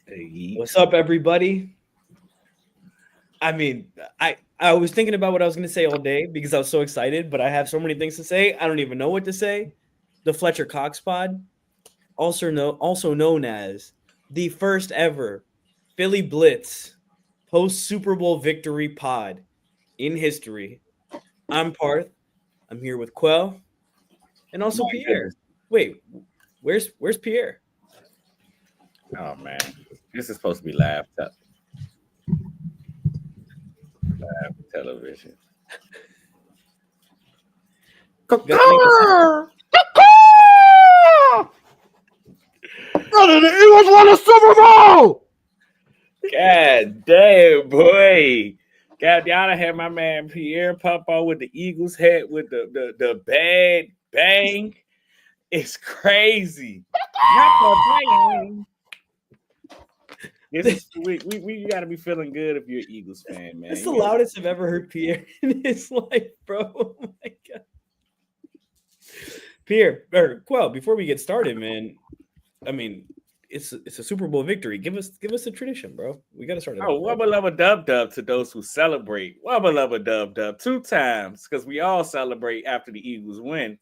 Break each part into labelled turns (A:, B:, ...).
A: Hey.
B: What's up, everybody? I mean, I was thinking about what I was going to say all day because I was so excited, but I have so many things to say. I don't even know what to say. The Fletcher Cox Pod, also known as the first ever Philly Blitz post Super Bowl victory pod in history. I'm Parth. I'm here with Quell and also
A: My
B: Pierre.
A: goodness.
B: Wait, where's Pierre?
A: Oh man. This is supposed to be live television.
B: Gotta make
C: Brother, the Eagles won a Super Bowl!
A: God damn, boy. God, y'all had my man Pierre pop out with the Eagles hat with the bad bang. It's crazy. Not the bang. This is we gotta be feeling good if you're an Eagles fan, man.
B: That's the loudest I've ever heard Pierre in his life, bro. Oh my god. Pierre or Quell, before we get started, man. I mean, it's a Super Bowl victory. Give us a tradition, bro. We gotta start it
A: Oh,
B: off right.
A: wubba lubba dub dub to those who celebrate. Wubba lubba dub dub 2 times because we all celebrate after the Eagles win.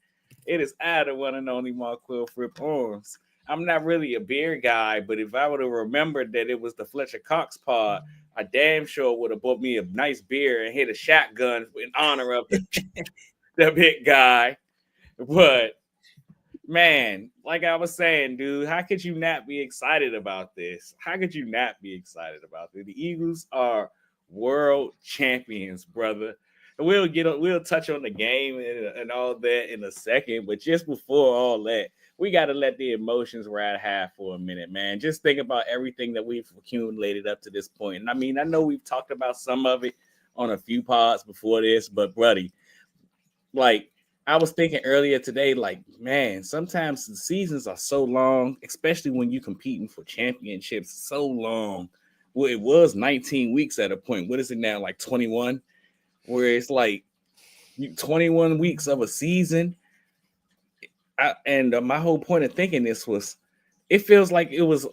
A: It is I, the one and only Mark Quell Fripp Arms. I'm not really a beer guy, but if I would have remembered that it was the Fletcher Cox pod, I damn sure would have bought me a nice beer and hit a shotgun in honor of the big guy. But man, like I was saying, dude, how could you not be excited about this? How could you not be excited about this? The Eagles are world champions, brother. And we'll touch on the game and all that in a second, but just before all that, we got to let the emotions ride high for a minute, man. Just think about everything that we've accumulated up to this point. And I mean, I know we've talked about some of it on a few pods before this, but buddy, like I was thinking earlier today, like, man, sometimes the seasons are so long, especially when you're competing for championships, so long. Well, it was 19 weeks at a point. What is it now? Like 21, where it's like 21 weeks of a season. My whole point of thinking this was, it feels like it was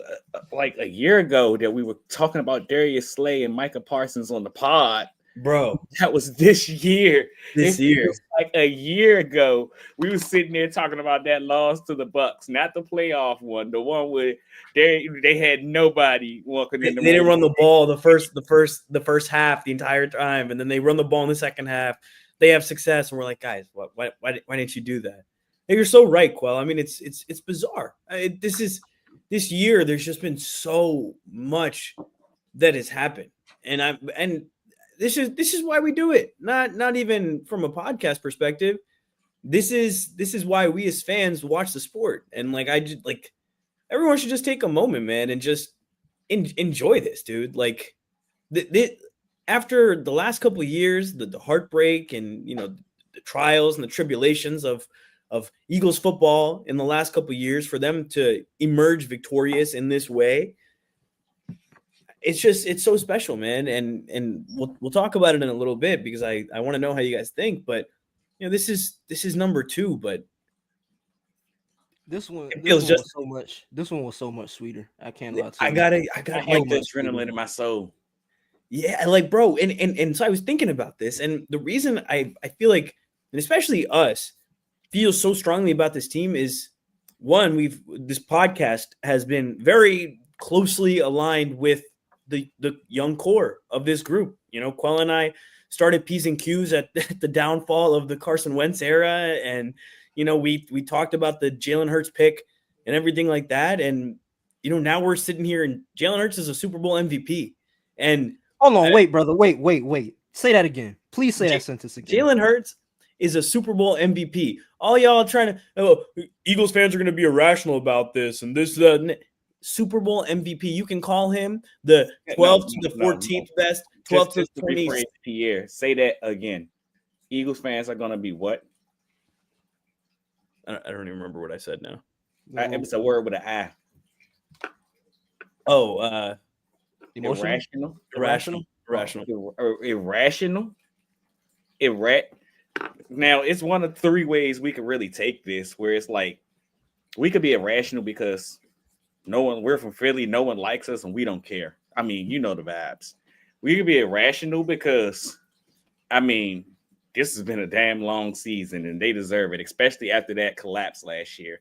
A: like a year ago that we were talking about Darius Slay and Micah Parsons on the pod.
B: Bro,
A: That was this year.
B: this
A: It
B: year.
A: feels like a year ago. We were sitting there talking about that loss to the Bucks, not the playoff one, the one where they had nobody walking
B: They
A: in the
B: didn't
A: room.
B: run the ball the first half the entire time, and then they run the ball in the second half. They have success, and we're like, guys, why didn't you do that? And you're so right, Quell. I mean, it's bizarre. This year. There's just been so much that has happened, and this is why we do it. Not even from a podcast perspective. This is why we as fans watch the sport, and like I just like everyone should just take a moment, man, and just enjoy this, dude. Like, after the last couple of years, the heartbreak and the trials and the tribulations of Eagles football in the last couple of years, for them to emerge victorious in this way, it's so special, man. And we'll talk about it in a little bit because I want to know how you guys think. But this is number 2, but
C: This one was so much sweeter. I can't lie to
B: I
C: you.
B: gotta
A: I
B: like
A: like the adrenaline in my soul.
B: Yeah, like, bro, and so I was thinking about this, and the reason I feel like, and especially us, feel so strongly about this team is, one, this podcast has been very closely aligned with the young core of this group. Quell and I started P's and Q's at the downfall of the Carson Wentz era, and we talked about the Jalen Hurts pick and everything like that, and now we're sitting here, and Jalen Hurts is a Super Bowl MVP, and
C: Hold on, wait, brother. Wait. Say that again. Please say that sentence again.
B: Jalen Hurts is a Super Bowl MVP. All y'all trying to, Eagles fans are going to be irrational about this, and this Super Bowl MVP. You can call him the 12th to the 14th best, 12th to the 20th.
A: Pierre, say that again. Eagles fans are going to be what?
B: I don't even remember what I said now.
A: It was a word with an I.
B: Oh,
C: Emotional?
A: Irrational. Now, it's one of 3 ways we could really take this, where it's like we could be irrational because we're from Philly. No one likes us, and we don't care. I mean, you know the vibes. We could be irrational because, I mean, this has been a damn long season, and they deserve it, especially after that collapse last year.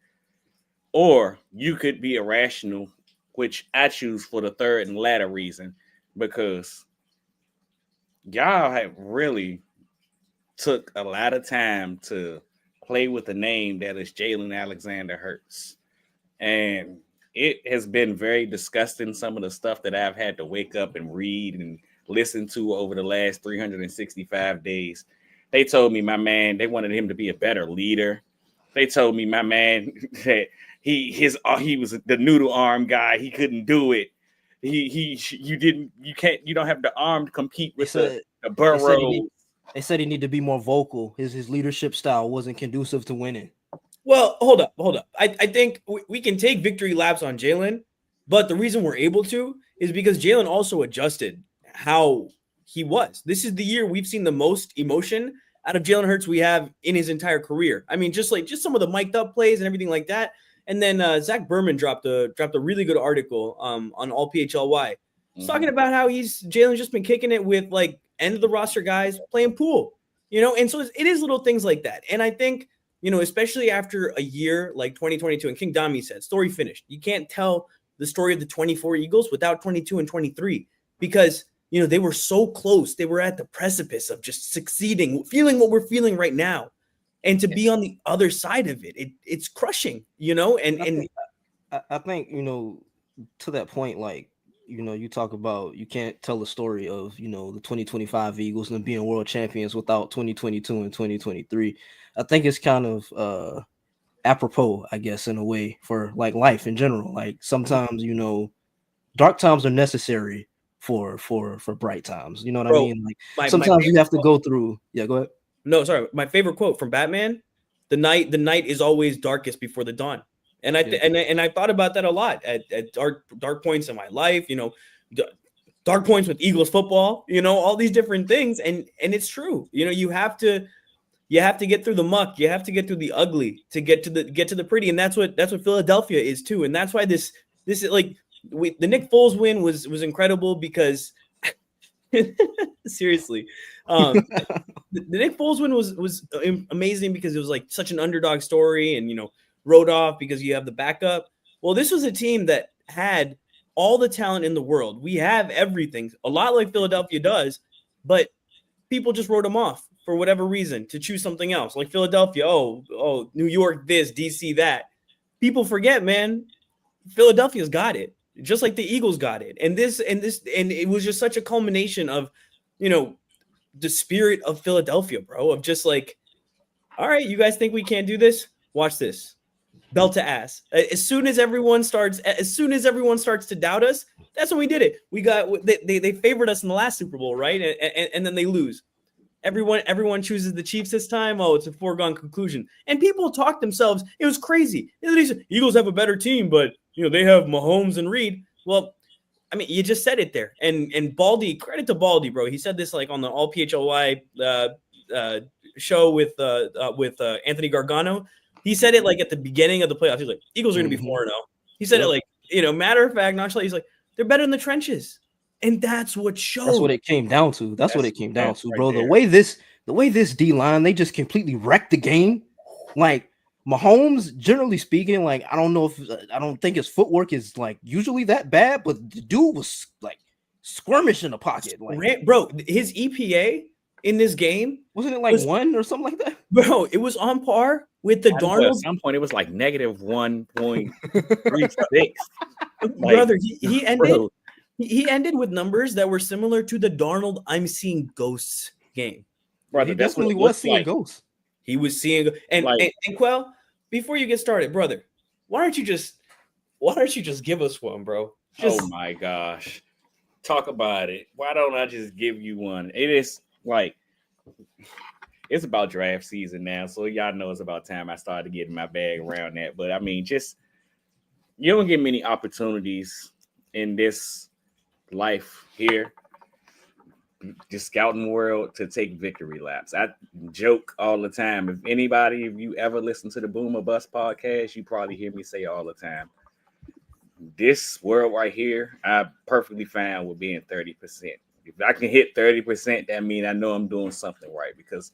A: Or you could be irrational, which I choose for the third and latter reason, because y'all have really took a lot of time to play with a name that is Jalen Alexander Hurts. And it has been very disgusting, some of the stuff that I've had to wake up and read and listen to over the last 365 days. They told me, my man, they wanted him to be a better leader. They told me, my man, that he was the noodle arm guy. He couldn't do it. You don't have the arm to compete with the Burrow.
C: They said he needed to be more vocal. His leadership style wasn't conducive to winning.
B: Well, hold up. I think we can take victory laps on Jalen, but the reason we're able to is because Jalen also adjusted how he was. This is the year we've seen the most emotion out of Jalen Hurts we have in his entire career. I mean, just some of the mic'd up plays and everything like that. And then Zach Berman dropped a really good article on All PHLY. He's talking about how Jalen's just been kicking it with like end of the roster guys playing pool, and so it is little things like that. And I think, especially after a year like 2022, and King Dami said, story finished. You can't tell the story of the 24 Eagles without 22 and 23 because, they were so close. They were at the precipice of just succeeding, feeling what we're feeling right now. And to be on the other side of it's crushing, and
C: I think, to that point, like, you talk about you can't tell the story of, the 2025 Eagles and being world champions without 2022 and 2023. I think it's kind of apropos, I guess, in a way for like life in general. Like sometimes, dark times are necessary for bright times. You know what I mean? Like sometimes you have to go through. Yeah, go ahead.
B: No, sorry. My favorite quote from Batman: the night is always darkest before the dawn. And I thought about that a lot at dark points in my life, dark points with Eagles football, all these different things. And it's true. You have to get through the muck. You have to get through the ugly to get to the pretty. And that's what Philadelphia is too. And that's why this is like the Nick Foles win was incredible because seriously, the Nick Foles win was amazing because it was like such an underdog story and, wrote off because you have the backup. Well, this was a team that had all the talent in the world. We have everything, a lot like Philadelphia does, but people just wrote them off for whatever reason to choose something else. Like Philadelphia, oh, New York, this, DC, that. People forget, man. Philadelphia's got it, just like the Eagles got it. And it was just such a culmination of, the spirit of Philadelphia, bro, of just like, all right, you guys think we can't do this? Watch this. Belt to ass. As soon as everyone starts to doubt us, that's when we did it. They favored us in the last Super Bowl, right? And then they lose. Everyone chooses the Chiefs this time. Oh, it's a foregone conclusion. And people talk themselves. It was crazy. Eagles have a better team, but they have Mahomes and Reed. Well, I mean, you just said it there. And Baldy, credit to Baldy, bro. He said this like on the All PHLY show with Anthony Gargano. He said it like at the beginning of the playoffs. He's like, Eagles are going to be 4-0. He said it like, matter of fact, nonchalantly. He's like, they're better in the trenches. And that's what showed.
C: That's what it came down to. That's what it came down to, bro. The way this D-line, they just completely wrecked the game. Like Mahomes, generally speaking, like I don't think his footwork is like usually that bad, but the dude was like skirmish in the pocket. Like,
B: bro, his EPA in this game
C: wasn't it like 1 or something like that?
B: Bro, it was on par with the Darnold.
A: At some point, it was like negative 1.36.
B: Brother, he ended. He ended with numbers that were similar to the Darnold "I'm seeing ghosts" game.
A: Brother,
C: he definitely was seeing ghosts.
B: He was seeing and Quell. Before you get started, brother, why don't you just give us one, bro?
A: Oh my gosh, talk about it. Why don't I just give you one? It is like it's about draft season now, so y'all know it's about time I started getting my bag around that. But I mean, just you don't get many opportunities in this life here, the scouting world, to take victory laps. I joke all the time. If you ever listen to the Boomer Bust podcast, you probably hear me say all the time, this world right here, I'm perfectly fine with being 30%. If I can hit 30%, that means I know I'm doing something right because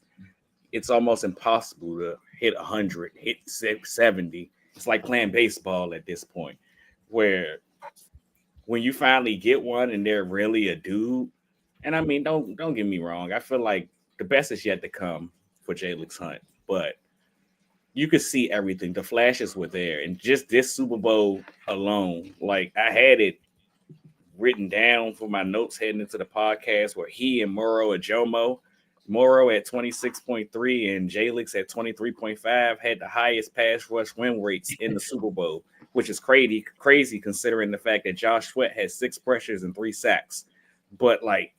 A: it's almost impossible to hit 100, hit 70. It's like playing baseball at this point, where when you finally get one and they're really a dude, and I mean, don't get me wrong, I feel like the best is yet to come for Jalix Hunt, but you could see everything. The flashes were there, and just this Super Bowl alone, like I had it written down for my notes heading into the podcast where he and Morrow and Jomo, Morrow at 26.3 and Jalix at 23.5 had the highest pass rush win rates in the Super Bowl, which is crazy considering the fact that Josh Sweat had 6 pressures and 3 sacks. But like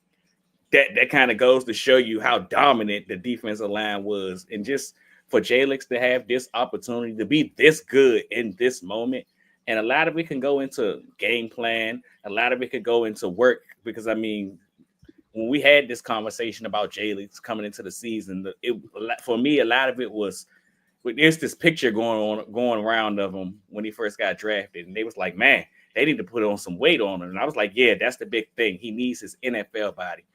A: that kind of goes to show you how dominant the defensive line was. And just for Jalix to have this opportunity to be this good in this moment, and a lot of it can go into game plan. A lot of it could go into work because, I mean, when we had this conversation about Jalix coming into the season, for me, a lot of it was there's this picture going around of him when he first got drafted, and they was like, man, they need to put on some weight on him. And I was like, yeah, that's the big thing. He needs his NFL body.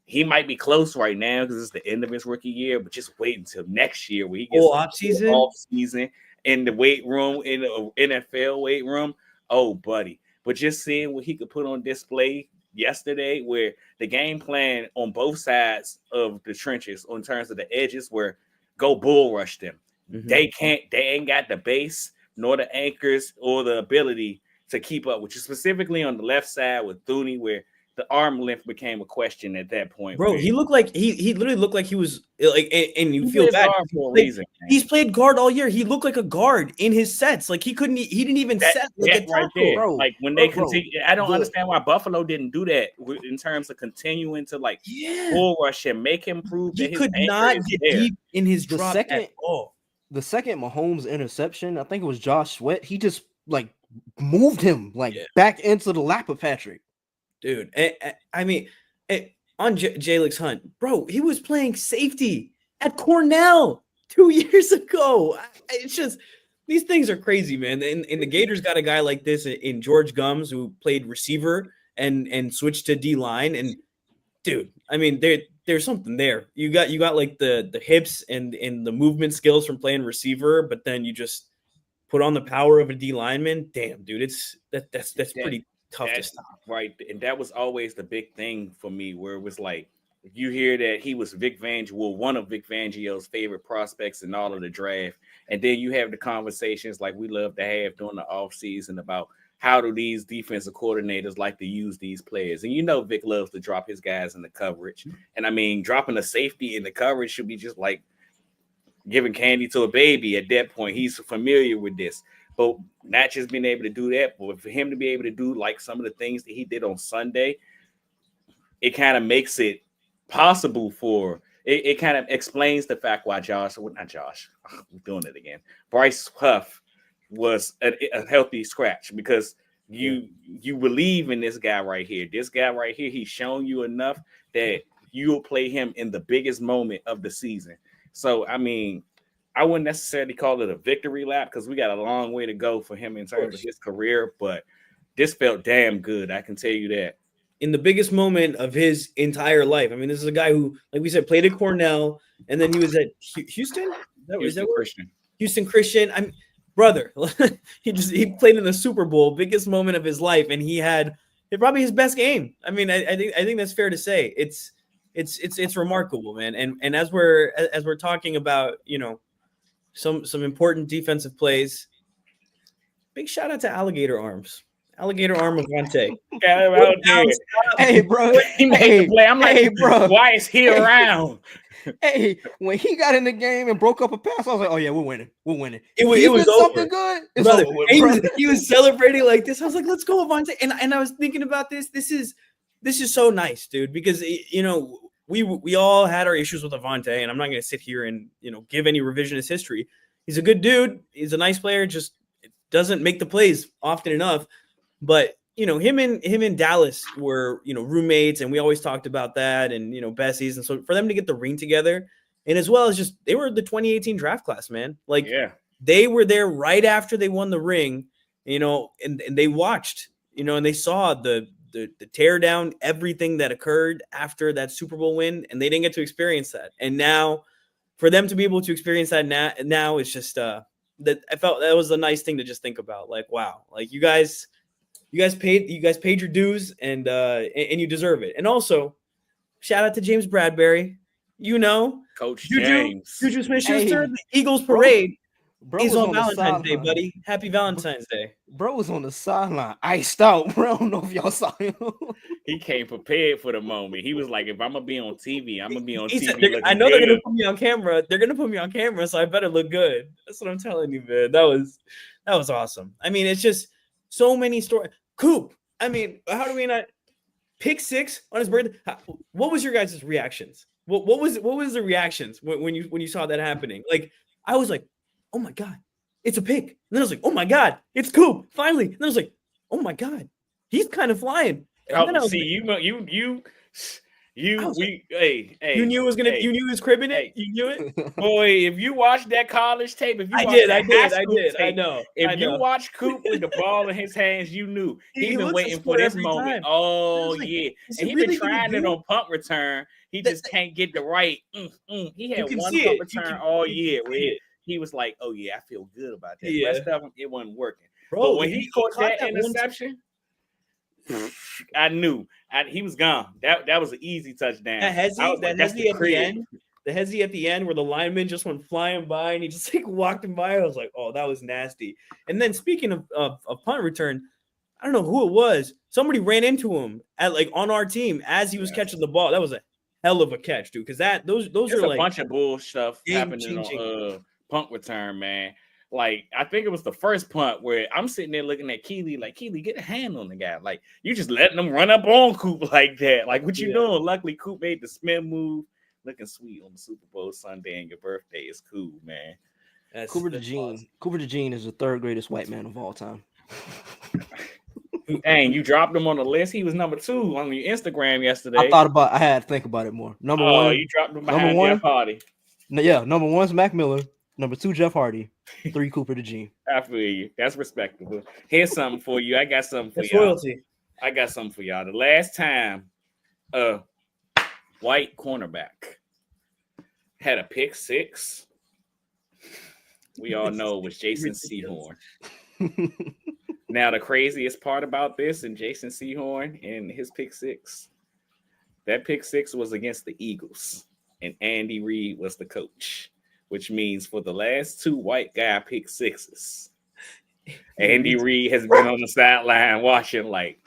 A: He might be close right now because it's the end of his rookie year, but just wait until next year where he gets
B: off
A: season in the weight room, in the NFL weight room. Oh, buddy. But just seeing what he could put on display yesterday, where the game plan on both sides of the trenches in terms of the edges were go bull rush them. Mm-hmm. They ain't got the base nor the anchors or the ability to keep up, which is specifically on the left side with Thuney, where the arm length became a question at that point.
B: Bro, he looked like he literally looked like he was like, and you feel bad for a reason. He's played guard all year. He looked like a guard in his sets. Like he didn't even set like a tackle,
A: right, bro. Like when they continue, I don't understand why Buffalo didn't do that in terms of continuing to like bull rush him, make him prove that he could not get deep
B: in his drop at all.
C: The second Mahomes interception, I think it was Josh Sweat. He just like moved him back into the lap of Patrick.
B: Dude, I mean, on Jalix Hunt, bro, he was playing safety at Cornell 2 years ago. It's just, these things are crazy, man. And the Gators got a guy like this in George Gums who played receiver and switched to D-line. And dude, I mean, there's something there. You got like the hips and the movement skills from playing receiver, but then you just put on the power of a D lineman. Damn, dude, that's pretty tough to stop.
A: Right. And that was always the big thing for me, where it was like, you hear that he was one of Vic Fangio's favorite prospects in all of the draft. And then you have the conversations like we love to have during the offseason about how do these defensive coordinators like to use these players. And you know Vic loves to drop his guys in the coverage. And I mean, dropping a safety in the coverage should be just like giving candy to a baby at that point. He's familiar with this. But not just being able to do that, but for him to be able to do like some of the things that he did on Sunday, it kind of makes it possible for it kind of explains the fact why we're doing it again. Bryce Huff was a healthy scratch because you believe in this guy right here. This guy right here, he's shown you enough that you'll play him in the biggest moment of the season. So, I mean, I wouldn't necessarily call it a victory lap because we got a long way to go for him in terms of his career, but this felt damn good. I can tell you that.
B: In the biggest moment of his entire life. I mean, this is a guy who, like we said, played at Cornell, and then he was at Houston. Houston Christian. I'm brother. he played in the Super Bowl, biggest moment of his life, and he had probably his best game. I mean, I think that's fair to say. It's remarkable, man. And as we're talking about, you know, some important defensive plays, big shout out to Alligator Arms. Alligator arm of Vontae.
C: Hey, bro.
A: He made the play. I'm like, hey, bro, why is he around?
C: Hey, when he got in the game and broke up a pass, I was like, oh, yeah, we're winning.
B: It was
C: something good.
B: Brother, he was celebrating like this. I was like, let's go, Vontae. And I was thinking about this. This is so nice, dude, because, you know, we all had our issues with Avonte, and I'm not going to sit here and, you know, give any revisionist history. He's a good dude. He's a nice player. Just doesn't make the plays often enough. But, you know, him and Dallas were, you know, roommates, and we always talked about that, and, you know, Bessies. And so for them to get the ring together, and as well as just, they were the 2018 draft class, man. Like, yeah, they were there right after they won the ring. and they watched, and they saw the tear down, everything that occurred after that Super Bowl win, and they didn't get to experience that. And now for them to be able to experience that now it's just that I felt that was a nice thing to just think about. Like, wow, like you guys paid your dues, and you deserve it. And also shout out to James Bradbury,
A: Coach
B: Juju
A: James.
B: Smith-Schuster,
C: Hey,
B: the Eagles
C: bro,
B: parade
C: bro
B: is
C: was
B: on
C: on the
B: Valentine's Day,
C: sideline.
B: buddy. Happy Valentine's Day.
C: Bro was on the sideline, iced out. Bro, I don't know if y'all saw him.
A: He came prepared for the moment. He was like, if I'm gonna be on TV, I'm gonna be on
B: He said,
A: TV looking
B: I know
A: good.
B: they're gonna put me on camera. They're gonna put me on camera, so I better look good. That's what I'm telling you, man. That was awesome. I mean, it's just so many stories. Coop. I mean, how do we not pick 6 on his birthday? What was your guys' reactions? What was the reactions when you saw that happening? Like, I was like, oh my god, it's a pick. And then I was like, oh my god, it's Coop finally. And then I was like, oh my god, he's kind of flying. And then I was
A: See,
B: like,
A: hey,
B: you knew it was gonna.
A: hey,
B: You knew he was cribbing it.
A: hey.
B: You knew it.
A: Boy, if you watch that college tape, if you
B: I
A: watch
B: did.
A: that
B: I did.
A: high
B: I
A: school
B: did. I
A: tape,
B: know.
A: if you watch Coop with the ball in his hands, you knew
B: He
A: he been
B: looks
A: waiting
B: for
A: for this
B: every
A: moment.
B: time.
A: Oh
B: Like,
A: yeah,
B: is
A: and
B: he
A: he
B: really
A: been
B: gonna
A: trying it
B: do
A: on punt return. He just can't get the right. He had
B: can
A: one
B: see
A: punt
B: it. You
A: return
B: can-
A: all
B: you
A: year
B: can
A: where
B: see it.
A: he was like, "Oh yeah, I feel good about that." The
B: Yeah.
A: rest of them, it wasn't working.
B: Bro,
A: But when
B: he
A: he caught that
B: one
A: interception, I knew he was gone. That was an easy touchdown.
B: That hezzy at the end. The hezzy at the end where the lineman just went flying by and he just like walked him by. I was like, oh, that was nasty. And then speaking of punt return, I don't know who it was. Somebody ran into him on our team as he was catching the ball. That was a hell of a catch, dude. Because those are
A: a
B: like
A: bunch of bull stuff happening
B: game-changing.
A: on punt return, man. Like, I think it was the first punt where I'm sitting there looking at Keely, like, Keely, get a hand on the guy. Like, you just letting them run up on Coop like that. Like, what you doing? Luckily, Coop made the spin move. Looking sweet on the Super Bowl Sunday, and your birthday is cool, man.
C: Cooper DeJean. Awesome. Cooper DeJean is the 3rd greatest white man of all time.
A: Dang, you dropped him on the list. He was number 2 on your Instagram yesterday.
C: I had to think about it more. Number 1.
A: You dropped him behind Jeff Hardy.
C: Yeah, number 1's Mac Miller. Number 2, Jeff Hardy. 3, Cooper DeJean.
A: I feel you. That's respectable. Here's something for you. I got something for
B: That's
A: y'all.
B: Royalty.
A: I got something for y'all. The last time white cornerback had a pick 6, we all know it was Jason Sehorn. Now, the craziest part about this and Jason Sehorn and his pick 6, that pick 6 was against the Eagles, and Andy Reid was the coach, which means for the last 2 white guy pick 6s, Andy Reid has been on the sideline watching like.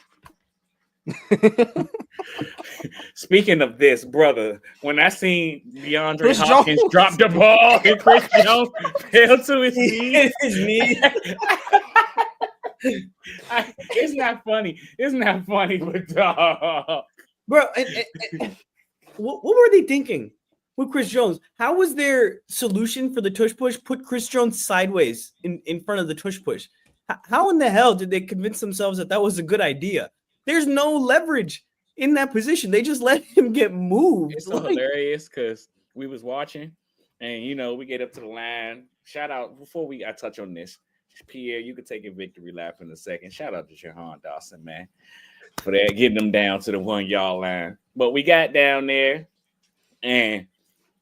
A: Speaking of this, brother, when I seen DeAndre
C: Chris
A: Hopkins
C: Jones
A: drop the ball and Chris Jones fell to his knee, it's not funny. It's not funny, but dog.
B: Bro, what were they thinking with Chris Jones? How was their solution for the tush push? Put Chris Jones sideways in front of the tush push. How in the hell did they convince themselves that was a good idea? There's no leverage in that position. They just let him get moved.
A: It's so hilarious because we was watching, and we get up to the line. Shout out before I touch on this, Pierre. You could take a victory lap in a second. Shout out to Jahan Dawson, man, for that getting them down to the 1 yard line. But we got down there, and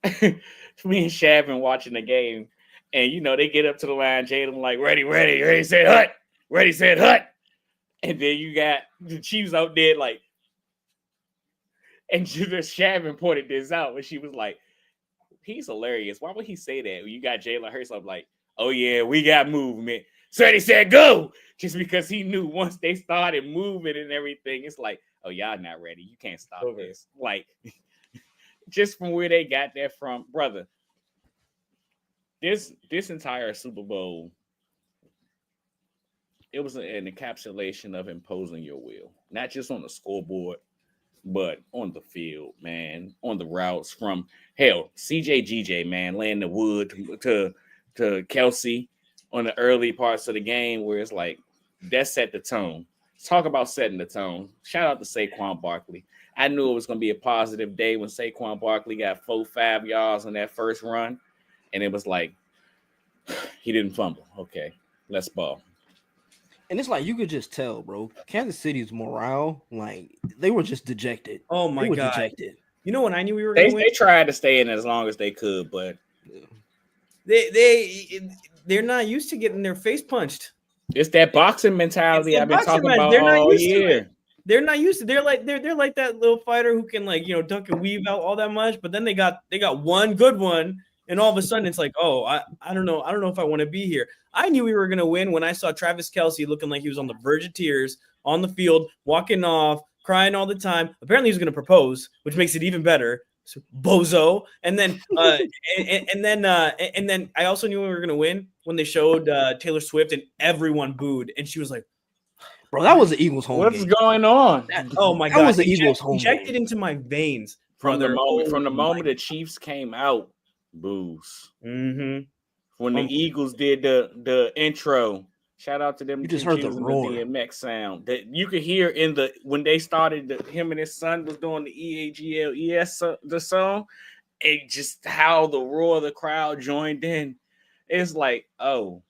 A: me and Shavin watching the game, and they get up to the line. Jalen like ready, said hut, ready, said hut. And then you got the Chiefs out there like, and just Shavin pointed this out, and she was like, he's hilarious. Why would he say that? You got Jalen Hurts up like, oh yeah, we got movement. So he said go, just because he knew once they started moving and everything, it's like, oh, y'all not ready. You can't stop this. Like, just from where they got that from, brother. This entire Super Bowl, it was an encapsulation of imposing your will, not just on the scoreboard, but on the field, man, on the routes from CJ, man, laying the wood to Kelsey on the early parts of the game where it's like, that set the tone. Let's talk about setting the tone. Shout out to Saquon Barkley. I knew it was going to be a positive day when Saquon Barkley got 4-5 yards on that first run. And it was like, he didn't fumble. Okay, let's ball.
C: And it's like you could just tell, bro. Kansas City's morale, like they were just dejected.
B: Oh my
C: They were
B: god!
C: dejected.
B: You know when I knew we were going to win?
A: They tried to stay in as long as they could, but
B: They're not used to getting their face punched.
A: it's that boxing mentality I've been
B: Boxing
A: talking
B: match.
A: about
B: They're not
A: all
B: used to
A: year.
B: it. They're not used to. They're like that little fighter who can duck and weave out all that much, but then they got one good one, and all of a sudden it's like, oh, I don't know if I want to be here. I knew we were gonna win when I saw Travis Kelce looking like he was on the verge of tears on the field, walking off, crying all the time. Apparently he was gonna propose, which makes it even better. So, bozo. And then and then I also knew we were gonna win when they showed Taylor Swift and everyone booed, and she was like,
C: Bro, that was the Eagles home
A: What's
C: game.
A: going on?
B: Oh my
C: That
B: god!
C: was the Eagles home
B: Injected
C: game.
B: into my veins
A: From the
B: brother.
A: moment the Chiefs came out, boos.
B: Mm-hmm.
A: When the Eagles did the intro, shout out to them.
C: You just heard the roar.
A: DMX sound that you could hear when they started. Him and his son was doing the EAGLES the song, and just how the roar of the crowd joined in. It's like, oh,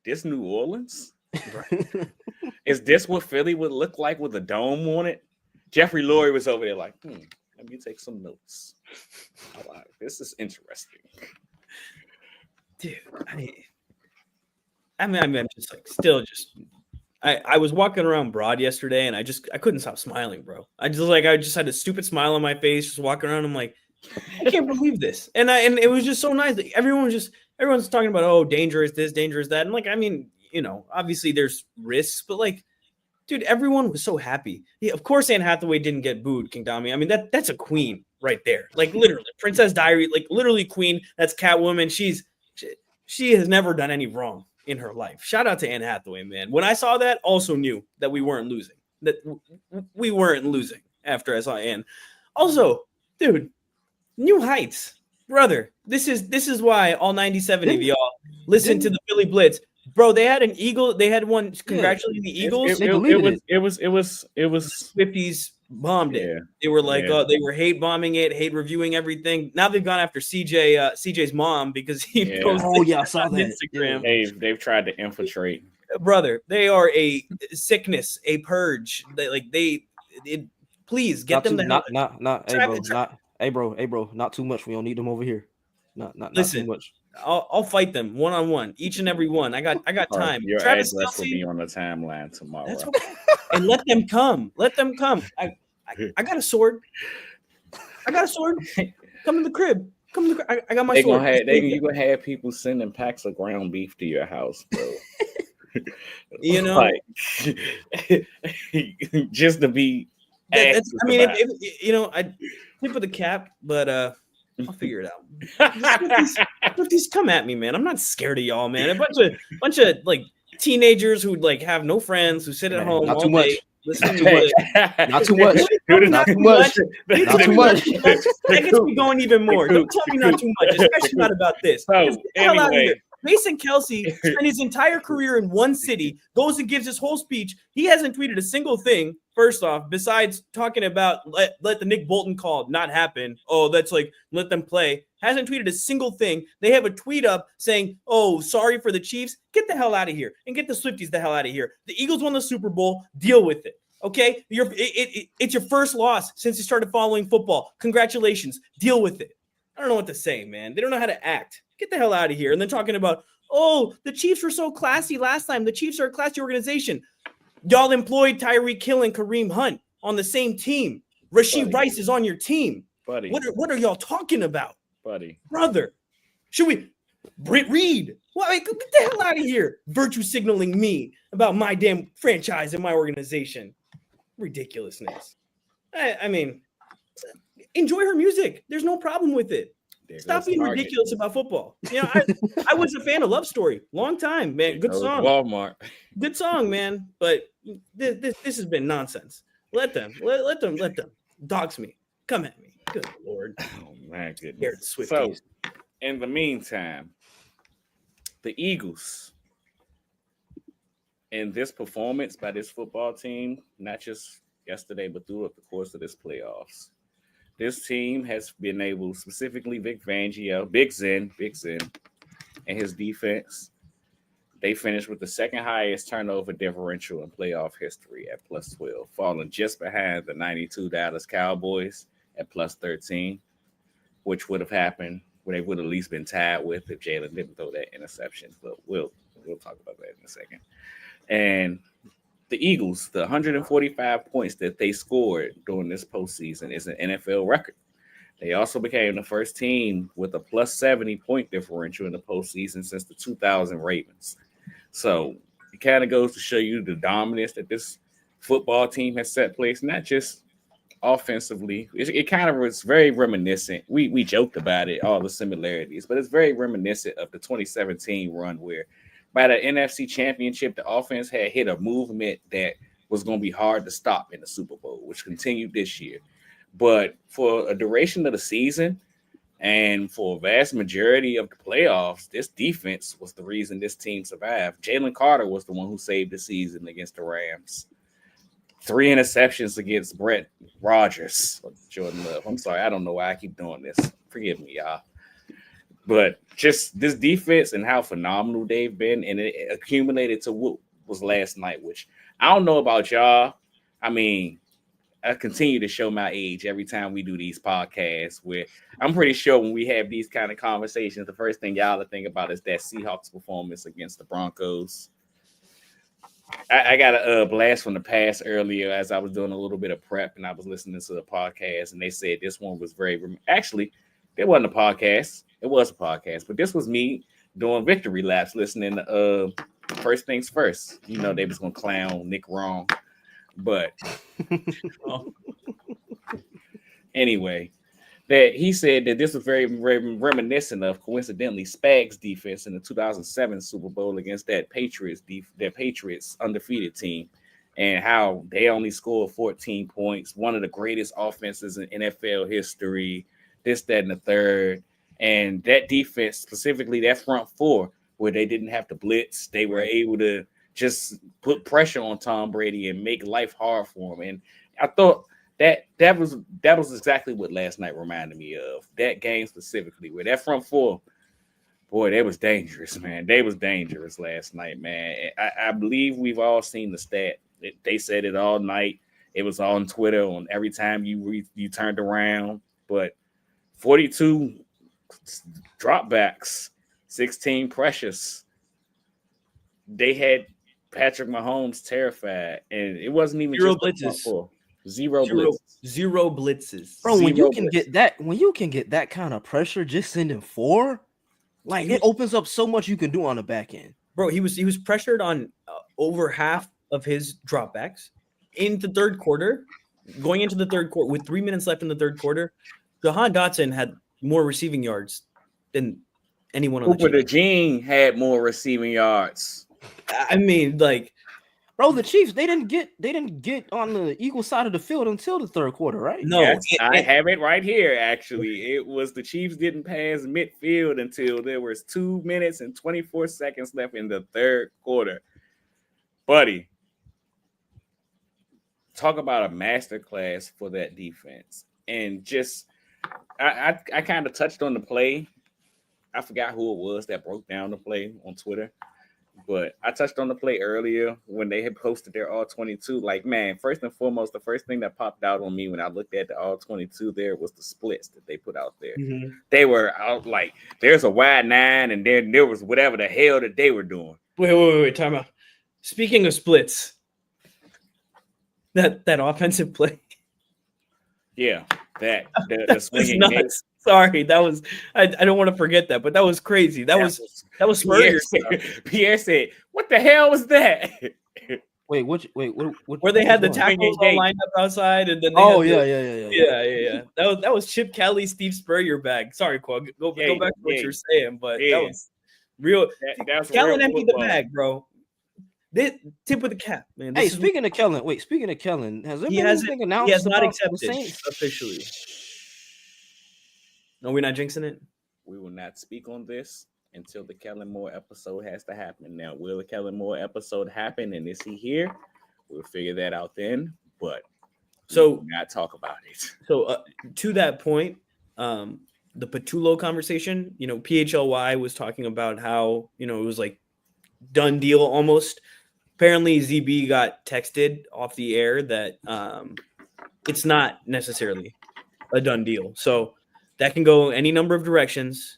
A: this New Orleans. Is this what Philly would look like with a dome on it? Jeffrey Lurie was over there like, let me take some notes. This is interesting.
B: Dude, I'm just like I was walking around Broad yesterday and I couldn't stop smiling, bro. I just had a stupid smile on my face, just walking around. I'm like, I can't believe this. And it was just so nice. Like, everyone's talking about, oh, dangerous this, dangerous that. And like, I mean, obviously there's risks, but like, dude, everyone was so happy. Yeah, of course Anne Hathaway didn't get booed, King Dami. I mean, that's a queen right there. Like literally, Princess Diary, like literally queen. That's Catwoman. She has never done any wrong in her life. Shout out to Anne Hathaway, man. When I saw that, also knew that we weren't losing. That we weren't losing after I saw Anne. Also, dude, new heights, brother. This is why all 97 of y'all listen to the Philly Blitz. Bro, they had an Eagle. They had one congratulating the Eagles.
A: It was
B: 50s bombed it. They were like, they were hate bombing it, hate reviewing everything. Now they've gone after CJ's mom because he posted
C: I saw
B: on
C: that.
B: Instagram.
A: Yeah. They've tried to infiltrate.
B: Brother, they are a sickness, a purge. Please get them
C: Hey bro, not too much. We don't need them over here. Not
B: Listen,
C: too much.
B: I'll fight them one-on-one, each and every one. I got time.
A: Your
B: Travis
A: address
B: Kelce
A: will be on the timeline tomorrow.
B: That's okay. And let them come. I got a sword. Come to the crib. I got my sword.
A: You gonna have people sending packs of ground beef to your house, bro.
B: Like,
A: just to be.
B: I tip of the cap, but I'll figure it out. Just come at me, man. I'm not scared of y'all, man. A bunch of like teenagers who like have no friends, who sit at home
C: not
B: all
C: too much.
B: day. Listen to
C: Not too much. Not too much. Not too much.
B: That gets me going even more. Don't tell me not too much, especially not about this.
A: So, anyway.
B: Mason Kelce spent his entire career in one city, goes and gives his whole speech. He hasn't tweeted a single thing, first off, besides talking about let the Nick Bolton call not happen. Oh, that's like, let them play. Hasn't tweeted a single thing. They have a tweet up saying, oh, sorry for the Chiefs. Get the hell out of here and get the Swifties the hell out of here. The Eagles won the Super Bowl. Deal with it. Okay? It's your first loss since you started following football. Congratulations. Deal with it. I don't know what to say, man. They don't know how to act. Get the hell out of here. And then talking about, oh, the Chiefs were so classy last time. The Chiefs are a classy organization. Y'all employed Tyreek Hill and Kareem Hunt on the same team. Rashee Rice is on your team.
A: Buddy.
B: What are y'all talking about?
A: Buddy.
B: Brother. Should we? Britt Reed. Get the hell out of here. Virtue signaling me about my damn franchise and my organization. Ridiculousness. I mean, enjoy her music. There's no problem with it. Stop being ridiculous about football. I was a fan of Love Story. Long time, man. Good song.
A: Walmart.
B: Good song, man. But this has been nonsense. Let them. Dogs me. Come at me. Good Lord.
A: Oh, my goodness.
B: So,
A: in the meantime, the Eagles, in this performance by this football team, not just yesterday, but throughout the course of this playoffs, this team has been able, specifically Vic Fangio, Big Zen, and his defense, They finished with the second highest turnover differential in playoff history at plus 12, falling just behind the 92 Dallas Cowboys at plus 13, which would have happened where they would have at least been tied with if Jalen didn't throw that interception. But we'll talk about that in a second. And the Eagles, the 145 points that they scored during this postseason is an NFL record. They also became the first team with a plus 70 point differential in the postseason since the 2000 Ravens. So it kind of goes to show you the dominance that this football team has set place, not just offensively. It kind of was very reminiscent. We joked about it, all the similarities, but it's very reminiscent of the 2017 run where by the NFC Championship, the offense had hit a movement that was going to be hard to stop in the Super Bowl, which continued this year. But for a duration of the season and for a vast majority of the playoffs, this defense was the reason this team survived. Jalen Carter was the one who saved the season against the Rams. 3 interceptions against Brett Rogers. Jordan Love. I'm sorry. I don't know why I keep doing this. Forgive me, y'all. But just this defense and how phenomenal they've been, and it accumulated to what was last night, which I don't know about y'all. I mean, I continue to show my age every time we do these podcasts where I'm pretty sure when we have these kind of conversations, the first thing y'all think about is that Seahawks performance against the Broncos. I got a blast from the past earlier as I was doing a little bit of prep and I was listening to the podcast and they said this one was actually, it wasn't a podcast. It was a podcast, but this was me doing victory laps, listening to First Things First. You know, they was going to clown Nick wrong. But anyway, that he said that this was very reminiscent of, coincidentally, Spags' defense in the 2007 Super Bowl against that Patriots undefeated team, and how they only scored 14 points, one of the greatest offenses in NFL history, this, that, and the third. And that defense, specifically that front four, where they didn't have to blitz, they were able to just put pressure on Tom Brady and make life hard for him. And I thought that was exactly what last night reminded me of. That game specifically, where that front four, boy, they was dangerous, man. They was dangerous last night, man. I believe we've all seen the stat. They said it all night. It was on Twitter on every time you turned around. But 42 dropbacks, 16 pressures. They had Patrick Mahomes terrified, and it wasn't even
B: Zero
A: just
B: blitzes.
A: Zero
B: blitzes.
C: Bro, when
A: Zero
C: you can get that kind of pressure just sending 4, like it opens up so much you can do on the back end.
B: Bro, he was pressured on over half of his dropbacks in the third quarter. Going into the third quarter with 3 minutes left in the third quarter, Jahan Dotson had more receiving yards than anyone on the
A: Cooper
B: team.
A: DeJean had more receiving yards.
B: I mean, like,
C: bro, the Chiefs they didn't get on the Eagles side of the field until the third quarter, right?
B: no,
A: Yes, I have it right here. Actually, it was the Chiefs didn't pass midfield until there was 2 minutes and 24 seconds left in the third quarter. Buddy, talk about a masterclass for that defense. And just, I kind of touched on the play. I forgot who it was that broke down the play on Twitter. But I touched on the play earlier when they had posted their all 22. Like, man, first and foremost, the first thing that popped out on me when I looked at the all 22 there was the splits that they put out there.
B: Mm-hmm.
A: They were out like, there's a wide 9, and then there was whatever the hell that they were doing.
B: Wait, time out. Speaking of splits, that offensive play.
A: Yeah, the swinging
B: nuts. Sorry, that was I don't want to forget that, but that was crazy. That was Spurrier.
A: Pierre said, "What the hell was that?"
C: Wait, what?
B: Where they had the tackles all lined up outside, and then yeah. That was Chip Kelly, Steve Spurrier bag. Sorry, Quell. Go back to what you're saying, but that was real. Kellen emptied the bag, bro. This tip of the cap, man.
C: Hey, speaking of Kellen, has there been anything announced?
B: He has not accepted officially. No, we're not jinxing it.
A: We will not speak on this until the Kellen Moore episode has to happen. Now, will the Kellen Moore episode happen, and is he here? We'll figure that out then. But we will not talk about it.
B: So to that point, the Patullo conversation, PHLY was talking about how it was like done deal almost. Apparently, ZB got texted off the air that it's not necessarily a done deal. So that can go any number of directions.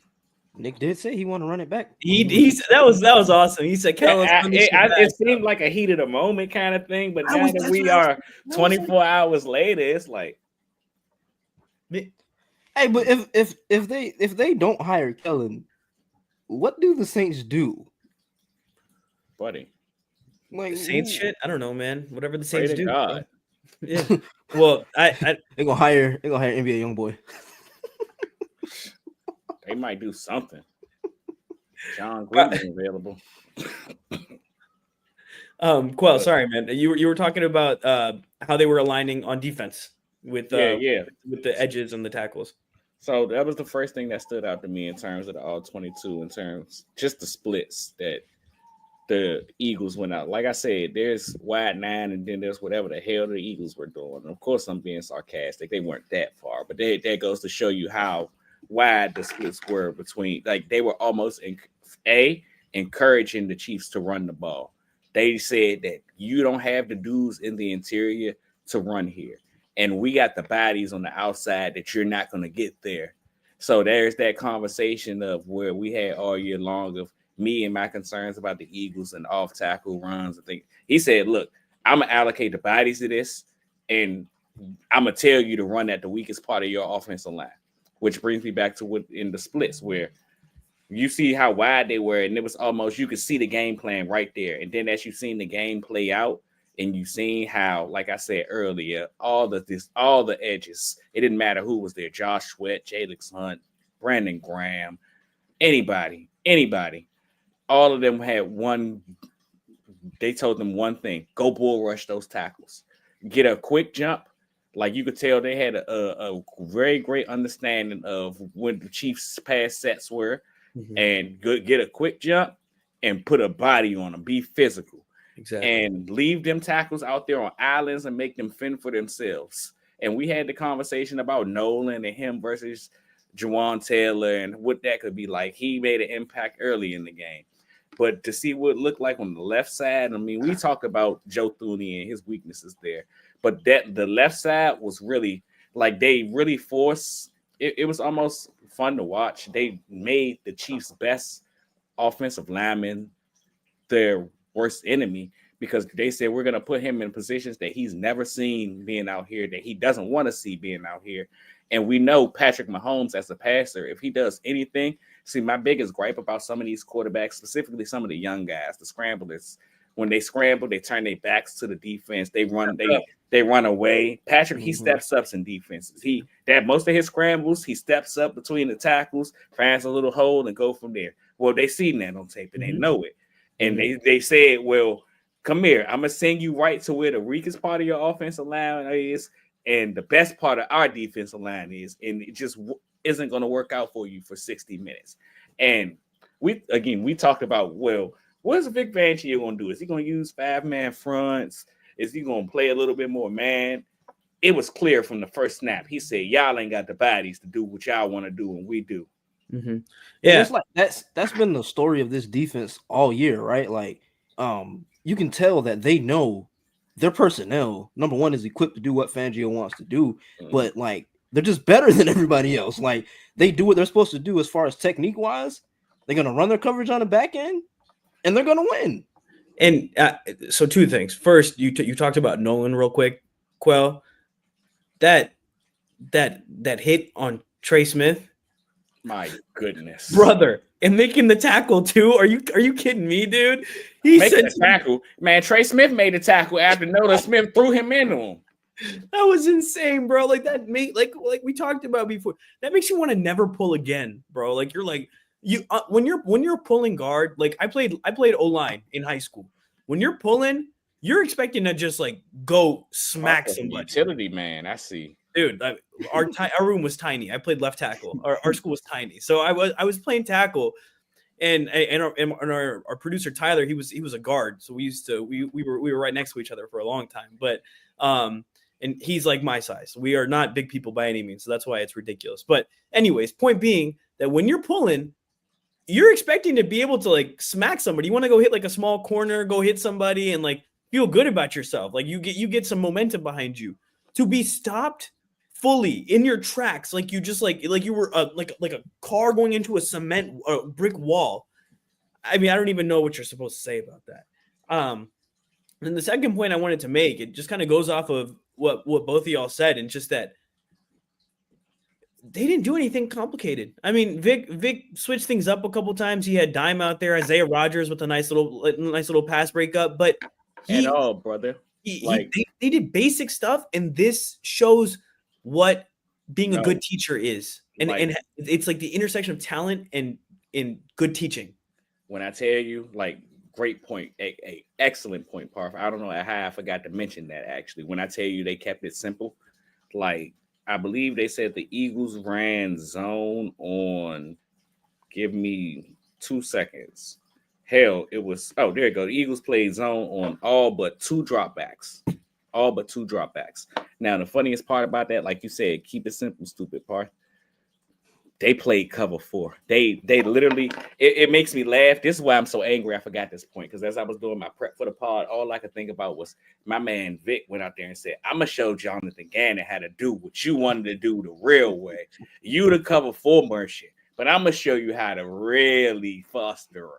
C: Nick did say he want to run it back.
B: He said that was awesome. He said, "Kell, let's run this shit back."
A: It seemed like a heat of the moment kind of thing, but now that
C: that's
A: we
C: what I
A: are 24 hours later, it's like,
C: Hey, but if they don't hire Kellen, what do the Saints do?
A: buddy,
C: Like
B: The Saints shit. I don't know, man. Whatever the
A: pray
B: Saints
A: to
B: do.
A: God.
B: Yeah. Well, I
C: They're gonna hire NBA young boy.
A: They might do something. John Gruden is available.
B: Quell, sorry, man. You were talking about how they were aligning on defense with with the edges and the tackles.
A: So that was the first thing that stood out to me in terms of the all 22, in terms just the splits that the Eagles went out. Like I said, there's wide 9, and then there's whatever the hell the Eagles were doing. And of course, I'm being sarcastic. They weren't that far, but that goes to show you how wide the splits were between. Like, they were almost encouraging the Chiefs to run the ball. They said that you don't have the dudes in the interior to run here, and we got the bodies on the outside that you're not going to get there. So there's that conversation of where we had all year long of me and my concerns about the Eagles and off tackle runs. I think he said, look, I'm going to allocate the bodies to this, and I'm going to tell you to run at the weakest part of your offensive line, which brings me back to what in the splits where you see how wide they were, and it was almost, you could see the game plan right there. And then as you've seen the game play out, and you've seen how, like I said earlier, all the edges, it didn't matter who was there, Josh Sweat, Jalix Hunt, Brandon Graham, anybody, all of them had they told them one thing: go bull rush those tackles, get a quick jump. Like, you could tell they had a very great understanding of when the Chiefs' pass sets were, and get a quick jump and put a body on them, be physical.
B: Exactly.
A: And leave them tackles out there on islands and make them fend for themselves. And we had the conversation about Nolan and him versus Juwan Taylor and what that could be like. He made an impact early in the game. But to see what it looked like on the left side, I mean, we talked about Joe Thuney and his weaknesses there. But the left side was really, like, they really forced it. It was almost fun to watch. They made the Chiefs' best offensive lineman their worst enemy, because they said, we're going to put him in positions that he's never seen being out here, that he doesn't want to see being out here. And we know Patrick Mahomes as a passer, if he does anything, see, my biggest gripe about some of these quarterbacks, specifically some of the young guys, the scramblers, when they scramble, they turn their backs to the defense. They run away. Patrick, he steps up in defenses. Most of his scrambles, he steps up between the tackles, finds a little hole, and go from there. Well, they seen that on tape and they know it. And they said, well, come here. I'm going to send you right to where the weakest part of your offensive line is and the best part of our defensive line is. And it just isn't going to work out for you for 60 minutes. And we talked about, well, what's Vic Fangio going to do? Is he going to use 5-man fronts? Is he going to play a little bit more man? It was clear from the first snap. He said, y'all ain't got the bodies to do what y'all want to do, and we do.
C: Yeah, it's like that's been the story of this defense all year, right? Like, you can tell that they know their personnel, number one, is equipped to do what Fangio wants to do, but like, they're just better than everybody else. Like, they do what they're supposed to do as far as technique wise. They're gonna run their coverage on the back end, and they're gonna win.
B: And so, two things. First, you talked about Nolan real quick, Quell. That hit on Trey Smith.
A: My goodness,
B: brother, and making the tackle too. Are you kidding me, dude?
A: He making the tackle, man. Trey Smith made the tackle after Nolan Smith threw him into him.
B: That was insane, bro. Like, that made like we talked about before. That makes you want to never pull again, bro. Like, you're like when you're pulling guard. Like, I played O-line in high school. When you're pulling, you're expecting to just like go smack somebody.
A: Utility man, I see.
B: Dude, our room was tiny. I played left tackle. Our school was tiny, so I was playing tackle, and our producer Tyler, he was a guard, so we were right next to each other for a long time. But and he's like my size. We are not big people by any means, so that's why it's ridiculous. But anyways, point being that when you're pulling, you're expecting to be able to like smack somebody. You want to go hit like a small corner, go hit somebody, and like feel good about yourself. Like you get some momentum behind you. To be stopped fully in your tracks, like you just like you were like a car going into a cement brick wall. I mean, I don't even know what you're supposed to say about that. And the second point I wanted to make, it just kind of goes off of what both of y'all said, and just that they didn't do anything complicated. I mean, Vic switched things up a couple times. He had Dime out there, Isaiah Rodgers with a nice little pass breakup, but
A: At all, brother.
B: they did basic stuff, and this shows what being a good teacher is. And it's like the intersection of talent and good teaching.
A: When I tell you, like, great point, a excellent point, Parth. I don't know how I forgot to mention that actually. When I tell you they kept it simple, like I believe they said the Eagles ran zone on. Give me 2 seconds. Hell, it was. Oh, there you go. The Eagles played zone on all but two dropbacks. All but two dropbacks. Now, the funniest part about that, like you said, keep it simple, stupid Parth. They played cover 4. They literally, it makes me laugh. This is why I'm so angry I forgot this point. Because as I was doing my prep for the pod, all I could think about was my man Vic went out there and said, I'm going to show Jonathan Gannon how to do what you wanted to do the real way. You the cover 4 merchant, but I'm going to show you how to really foster them.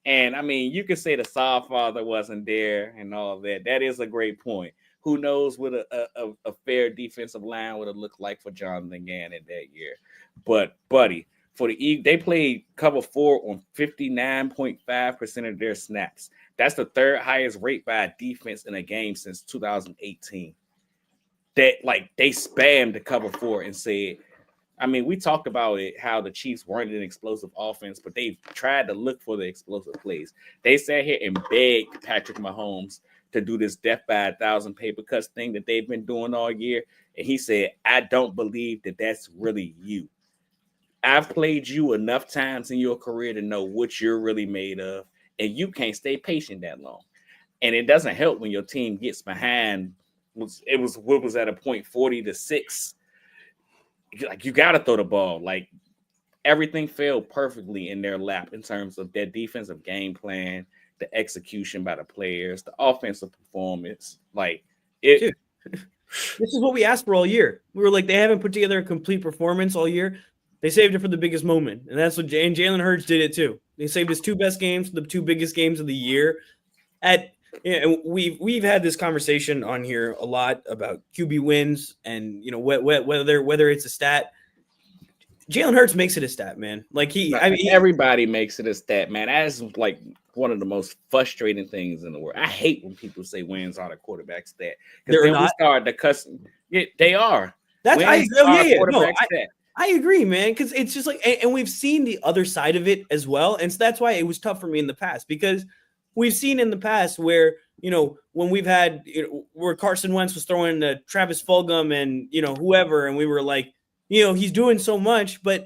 A: And I mean, you could say the Saw father wasn't there and all that. That is a great point. Who knows what a fair defensive line would have looked like for Jonathan Gannon that year. But, buddy, for the Eagles, they played cover 4 on 59.5% of their snaps. That's the third highest rate by a defense in a game since 2018. That, like, they spammed the cover 4 and said, I mean, we talked about it, how the Chiefs weren't an explosive offense, but they've tried to look for the explosive plays. They sat here and begged Patrick Mahomes to do this death by 1,000 paper cuts thing that they've been doing all year. And he said, I don't believe that that's really you. I've played you enough times in your career to know what you're really made of, and you can't stay patient that long. And it doesn't help when your team gets behind. It was at a point 40-6. Like, you got to throw the ball. Like, everything fell perfectly in their lap in terms of their defensive game plan, the execution by the players, the offensive performance. Like, it.
B: Dude, this is what we asked for all year. We were like, they haven't put together a complete performance all year. They saved it for the biggest moment, and that's what Jalen Hurts did it too. They saved his 2 best games, the 2 biggest games of the year. And we've had this conversation on here a lot about QB wins, and whether it's a stat. Jalen Hurts makes it a stat, man. Like
A: everybody makes it a stat, man. That's like one of the most frustrating things in the world. I hate when people say wins are the quarterback stat, because then we start to cuss. Yeah, they are.
B: I agree, man, because it's just like, and we've seen the other side of it as well. And so that's why it was tough for me in the past, because we've seen in the past where, when we've had, where Carson Wentz was throwing to Travis Fulgham and, whoever, and we were like, he's doing so much, but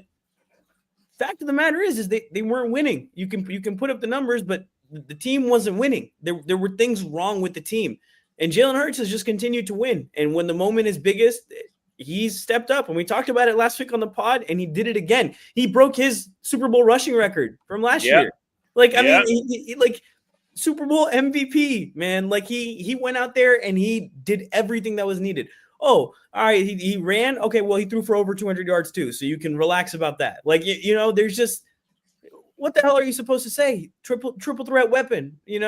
B: fact of the matter is they weren't winning. You can put up the numbers, but the team wasn't winning. There were things wrong with the team, and Jalen Hurts has just continued to win. And when the moment is biggest, he's stepped up, and we talked about it last week on the pod, and he did it again. He broke his Super Bowl rushing record from last year. Like, I mean, he like Super Bowl MVP, man. Like he went out there and he did everything that was needed. Oh, all right. He ran. Okay. Well, he threw for over 200 yards too. So you can relax about that. Like, there's just, what the hell are you supposed to say? Triple threat weapon. He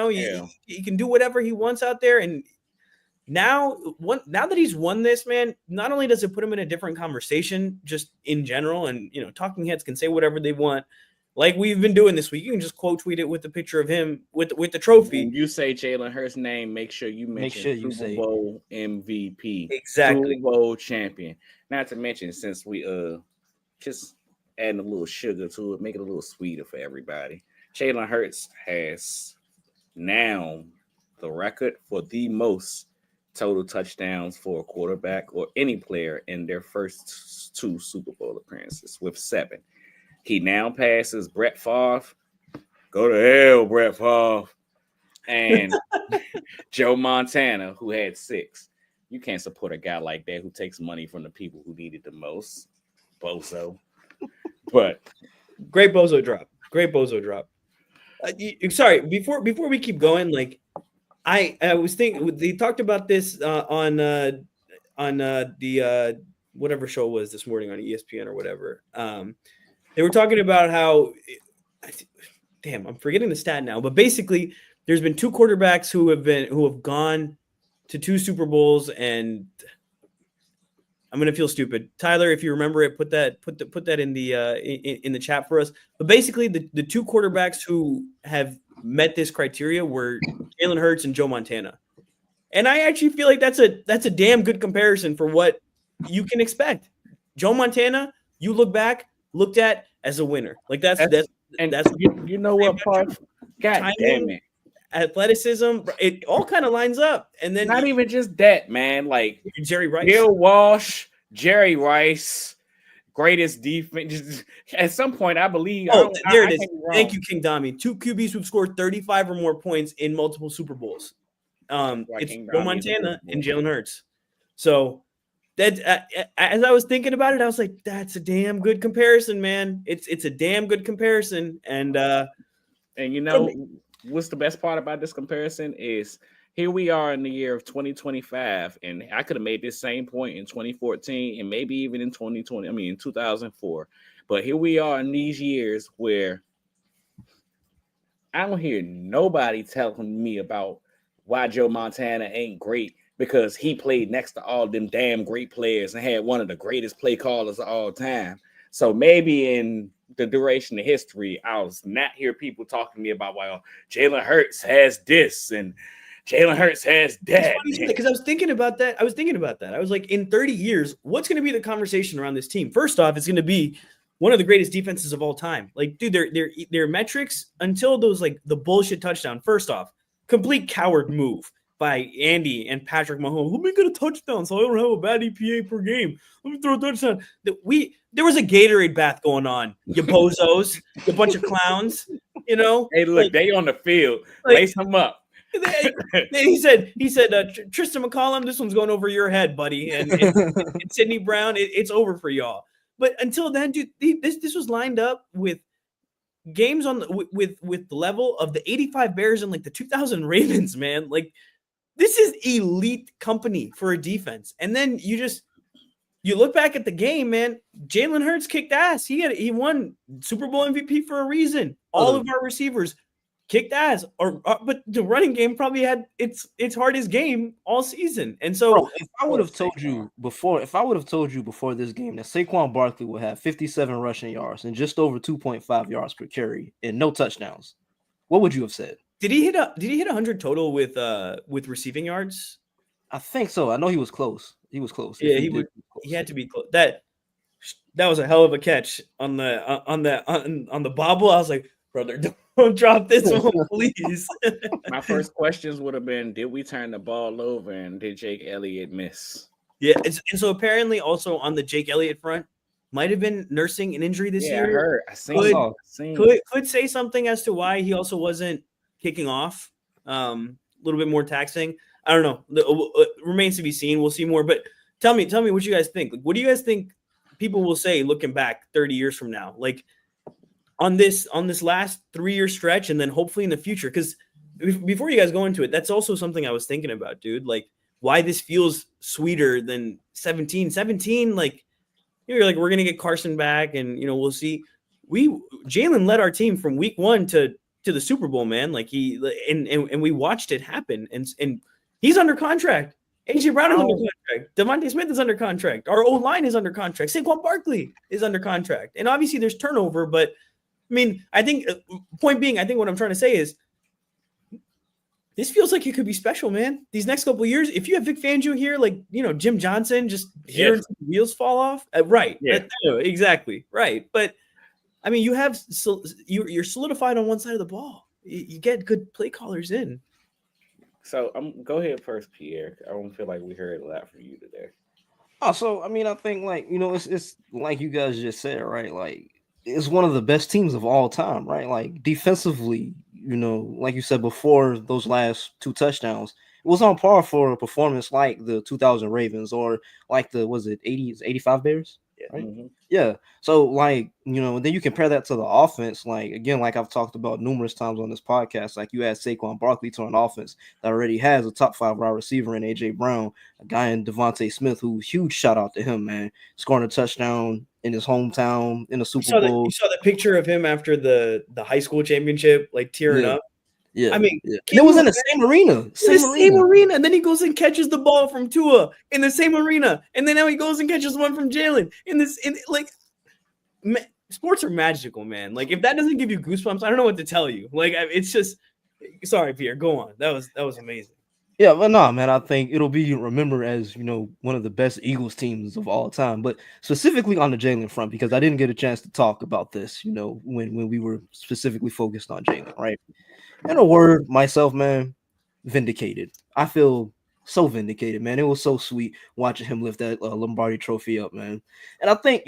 B: can do whatever he wants out there. And now that he's won this, man, not only does it put him in a different conversation just in general, and talking heads can say whatever they want, like we've been doing this week. You can just quote tweet it with the picture of him with the trophy.
A: When you say Jalen Hurts' name, make sure you mention Super Bowl MVP,
B: exactly,
A: Super Bowl champion. Not to mention, since we just adding a little sugar to it, make it a little sweeter for everybody. Jalen Hurts has now the record for the most total touchdowns for a quarterback or any player in their first 2 Super Bowl appearances, with 7. He now passes Brett Favre. Go to hell, Brett Favre. And Joe Montana, who had 6. You can't support a guy like that who takes money from the people who need it the most. Bozo. But
B: great Bozo drop. Great bozo drop. Sorry, before we keep going, like I was thinking they talked about this on the whatever show it was this morning on ESPN or whatever. They were talking about how, damn, I'm forgetting the stat now, but basically there's been 2 quarterbacks who have gone to 2 Super Bowls, and I'm gonna feel stupid. Tyler, if you remember it, put that in the chat for us. But basically, the 2 quarterbacks who have met this criteria were Jalen Hurts and Joe Montana, and I actually feel like that's a damn good comparison for what you can expect. Joe Montana, you looked at as a winner. Like that's
A: you know what, Parth? God
B: timing,
A: damn it.
B: Athleticism, it all kind of lines up. And then
A: not even just that, man. Like
B: Jerry Rice,
A: Bill Walsh, Jerry Rice, greatest defense. At some point, I believe.
B: There it is. Thank you, King Dami. 2 QBs who've scored 35 or more points in multiple Super Bowls. It's Joe Montana and Jalen Hurts. So that as I was thinking about it, I was like, that's a damn good comparison, man. It's a damn good comparison. And
A: you know what's the best part about this comparison is here we are in the year of 2025, and I could have made this same point in 2014 and maybe even in 2020. I mean, in 2004. But here we are in these years where I don't hear nobody telling me about why Joe Montana ain't great because he played next to all them damn great players and had one of the greatest play callers of all time. So maybe in the duration of history, I'll not hear people talking to me about, well, Jalen Hurts has this and Jalen Hurts has that.
B: Because I was thinking about that. I was like, in 30 years, what's going to be the conversation around this team? First off, it's going to be one of the greatest defenses of all time. Like, dude, their metrics until those, like, the bullshit touchdown. First off, complete coward move by Andy and Patrick Mahomes. Let me get a touchdown so I don't have a bad EPA per game. Let me throw a touchdown. There was a Gatorade bath going on, you bozos, you bunch of clowns, you know.
A: Hey, look, like, they on the field. Lace them up.
B: He said, Tristan McCollum, this one's going over your head, buddy. And Sidney Brown, it's over for y'all. But until then, dude, this was lined up with games on with the level of the 85 Bears and like the 2000 Ravens, man. Like, this is elite company for a defense. And then you look back at the game, man. Jalen Hurts kicked ass. He won Super Bowl MVP for a reason. All of our receivers kicked ass, but the running game probably had its hardest game all season. And so,
C: if I would have told you before this game that Saquon Barkley would have 57 rushing yards and just over 2.5 yards per carry and no touchdowns, what would you have said?
B: Did he hit 100 total with receiving yards?
C: I think so. I know he was close. He was close.
B: Yeah, he had to be close. That was a hell of a catch on the bobble. I was like, brother, don't drop this one, please.
A: My first questions would have been, did we turn the ball over and did Jake Elliott miss?
B: Yeah, and so apparently also on the Jake Elliott front, might have been nursing an injury this year.
A: I heard. I seen.
B: Could say something as to why he also wasn't kicking off. A little bit more taxing. I don't know. It remains to be seen. We'll see more. But tell me what you guys think. Like, what do you guys think people will say looking back 30 years from now? Like, on this last 3-year stretch, and then hopefully in the future, because before you guys go into it, that's also something I was thinking about, dude. Like, why this feels sweeter than 17. 17, like, you're like, we're gonna get Carson back, and we'll see. Jalen led our team from week 1 to the Super Bowl, man. Like, and we watched it happen, and he's under contract. AJ Brown is under contract. Devontae Smith is under contract. Our O-line is under contract. Saquon Barkley is under contract, and obviously there's turnover, but I mean, I think point being, I think what I'm trying to say is this feels like it could be special, man. These next couple of years, if you have Vic Fangio here, like, Jim Johnson, just hearing some wheels fall off. Right. Yeah. Exactly. Right. But I mean, you're solidified on one side of the ball. You get good play callers in.
A: So go ahead first, Pierre. I don't feel like we heard a lot from you today.
C: Oh, so I mean, I think like, it's like you guys just said, right? Like, it's one of the best teams of all time, right? Like, defensively, like you said before, those last 2 touchdowns, it was on par for a performance like the 2000 Ravens or like the 85 Bears?
B: Yeah.
C: right?
A: Mm-hmm.
C: Yeah. So like, then you compare that to the offense. Like again, like I've talked about numerous times on this podcast, like you add Saquon Barkley to an offense that already has a top 5 wide receiver in AJ Brown, a guy in Devontae Smith, who huge shout out to him, man, scoring a touchdown in his hometown in the Super Bowl.
B: You saw the picture of him after the high school championship, like tearing
C: Yeah.
B: up.
C: Yeah.
B: I mean,
C: yeah. And it was in the same arena.
B: Same arena. And then he goes and catches the ball from Tua in the same arena. And then now he goes and catches one from Jalen sports are magical, man. Like if that doesn't give you goosebumps, I don't know what to tell you. Like it's just, sorry, Pierre, go on. That was amazing.
C: Yeah, but no, man, I think it'll be remembered as, one of the best Eagles teams of all time. But specifically on the Jalen front, because I didn't get a chance to talk about this, when we were specifically focused on Jalen, right? In a word, myself, man, vindicated. I feel so vindicated, man. It was so sweet watching him lift that Lombardi trophy up, man. And I think,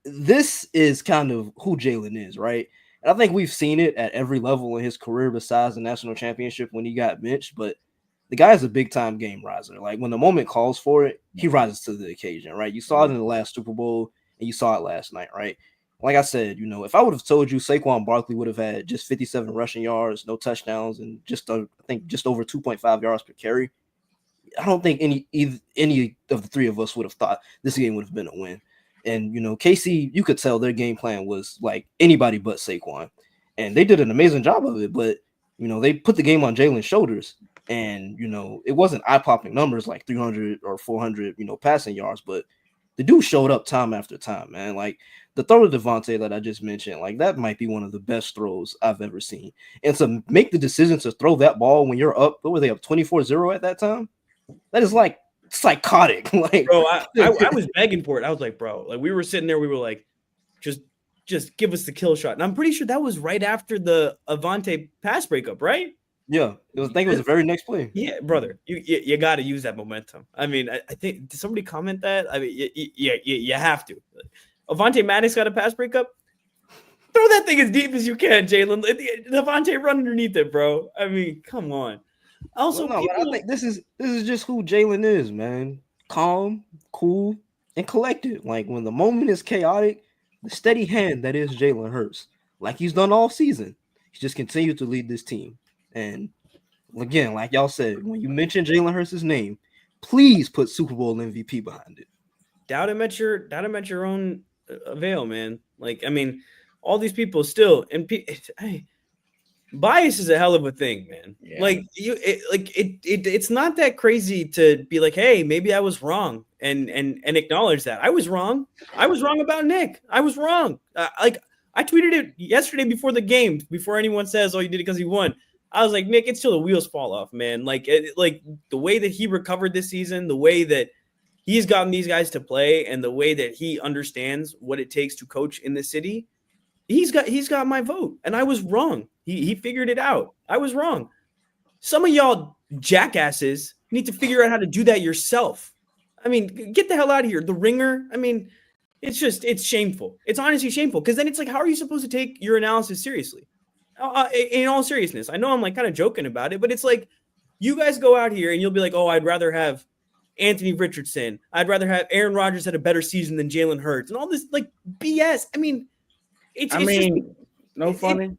C: this is kind of who Jalen is, right? And I think we've seen it at every level in his career besides the national championship when he got benched. But the guy is a big time game riser. Like when the moment calls for it, he rises to the occasion, right? You saw it in the last Super Bowl and you saw it last night, right? Like I said, if I would have told you Saquon Barkley would have had just 57 rushing yards, no touchdowns, and just over 2.5 yards per carry, I don't think any of the three of us would have thought this game would have been a win. And KC, you could tell their game plan was like anybody but Saquon, and they did an amazing job of it. But they put the game on Jalen's shoulders, and it wasn't eye-popping numbers like 300 or 400, passing yards, but the dude showed up time after time, man. Like the throw to Devontae that I just mentioned, like that might be one of the best throws I've ever seen. And to make the decision to throw that ball when you're up, what were they up 24-0 at that time? That is like psychotic. Like,
B: bro, I was begging for it. I was like, bro, like we were sitting there, we were like, just give us the kill shot. And I'm pretty sure that was right after the Avante pass breakup, right?
C: Yeah, I think it was the very next play.
B: Yeah, brother, you got to use that momentum. I mean, I think, did somebody comment that? I mean, you have to. Avante Maddox got a pass breakup. Throw that thing as deep as you can, Jalen. Avante run underneath it, bro. I mean, come on. Also,
C: I think this is just who Jalen is, man. Calm, cool, and collected. Like when the moment is chaotic, the steady hand that is Jalen Hurts, like he's done all season. He's just continued to lead this team. And again, like y'all said, when you mention Jalen Hurts' name, please put Super Bowl MVP behind it.
B: Doubt him at your own avail, man. Like, I mean, all these people still, and bias is a hell of a thing, man. Yeah. Like it's not that crazy to be like, hey, maybe I was wrong, and acknowledge that I was wrong. I was wrong about Nick. I was wrong. I tweeted it yesterday before the game, before anyone says, oh, you did it because he won. I was like, Nick, it's till the wheels fall off, man. Like the way that he recovered this season, the way that he's gotten these guys to play, and the way that he understands what it takes to coach in the city, he's got my vote. And I was wrong. He figured it out. I was wrong. Some of y'all jackasses need to figure out how to do that yourself. I mean, get the hell out of here. The Ringer. I mean, it's shameful. It's honestly shameful, because then it's like, how are you supposed to take your analysis seriously? In all seriousness, I know I'm like kind of joking about it, but it's like you guys go out here and you'll be like, oh, I'd rather have Anthony Richardson. I'd rather have Aaron Rodgers had a better season than Jalen Hurts, and all this like BS. I mean,
A: no funny.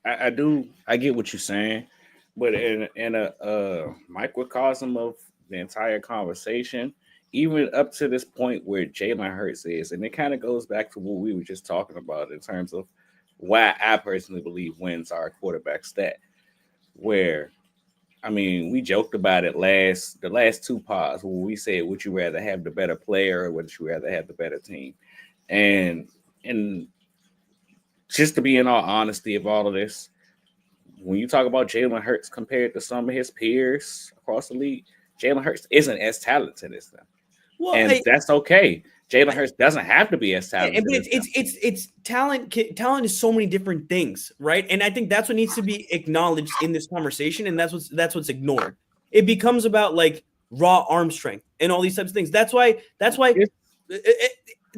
A: I get what you're saying, but in a microcosm of the entire conversation, even up to this point where Jalen Hurts is, and it kind of goes back to what we were just talking about in terms of why I personally believe wins are a quarterback stat. Where, I mean, we joked about it the last two pods where we said, would you rather have the better player or would you rather have the better team? And just to be in all honesty of all of this, when you talk about Jalen Hurts compared to some of his peers across the league, Jalen Hurts isn't as talented as them. Well, and that's okay. Jalen Hurts doesn't have to be as talented.
B: But it's talent. Talent is so many different things, right? And I think that's what needs to be acknowledged in this conversation, and that's what's ignored. It becomes about like raw arm strength and all these types of things. That's why,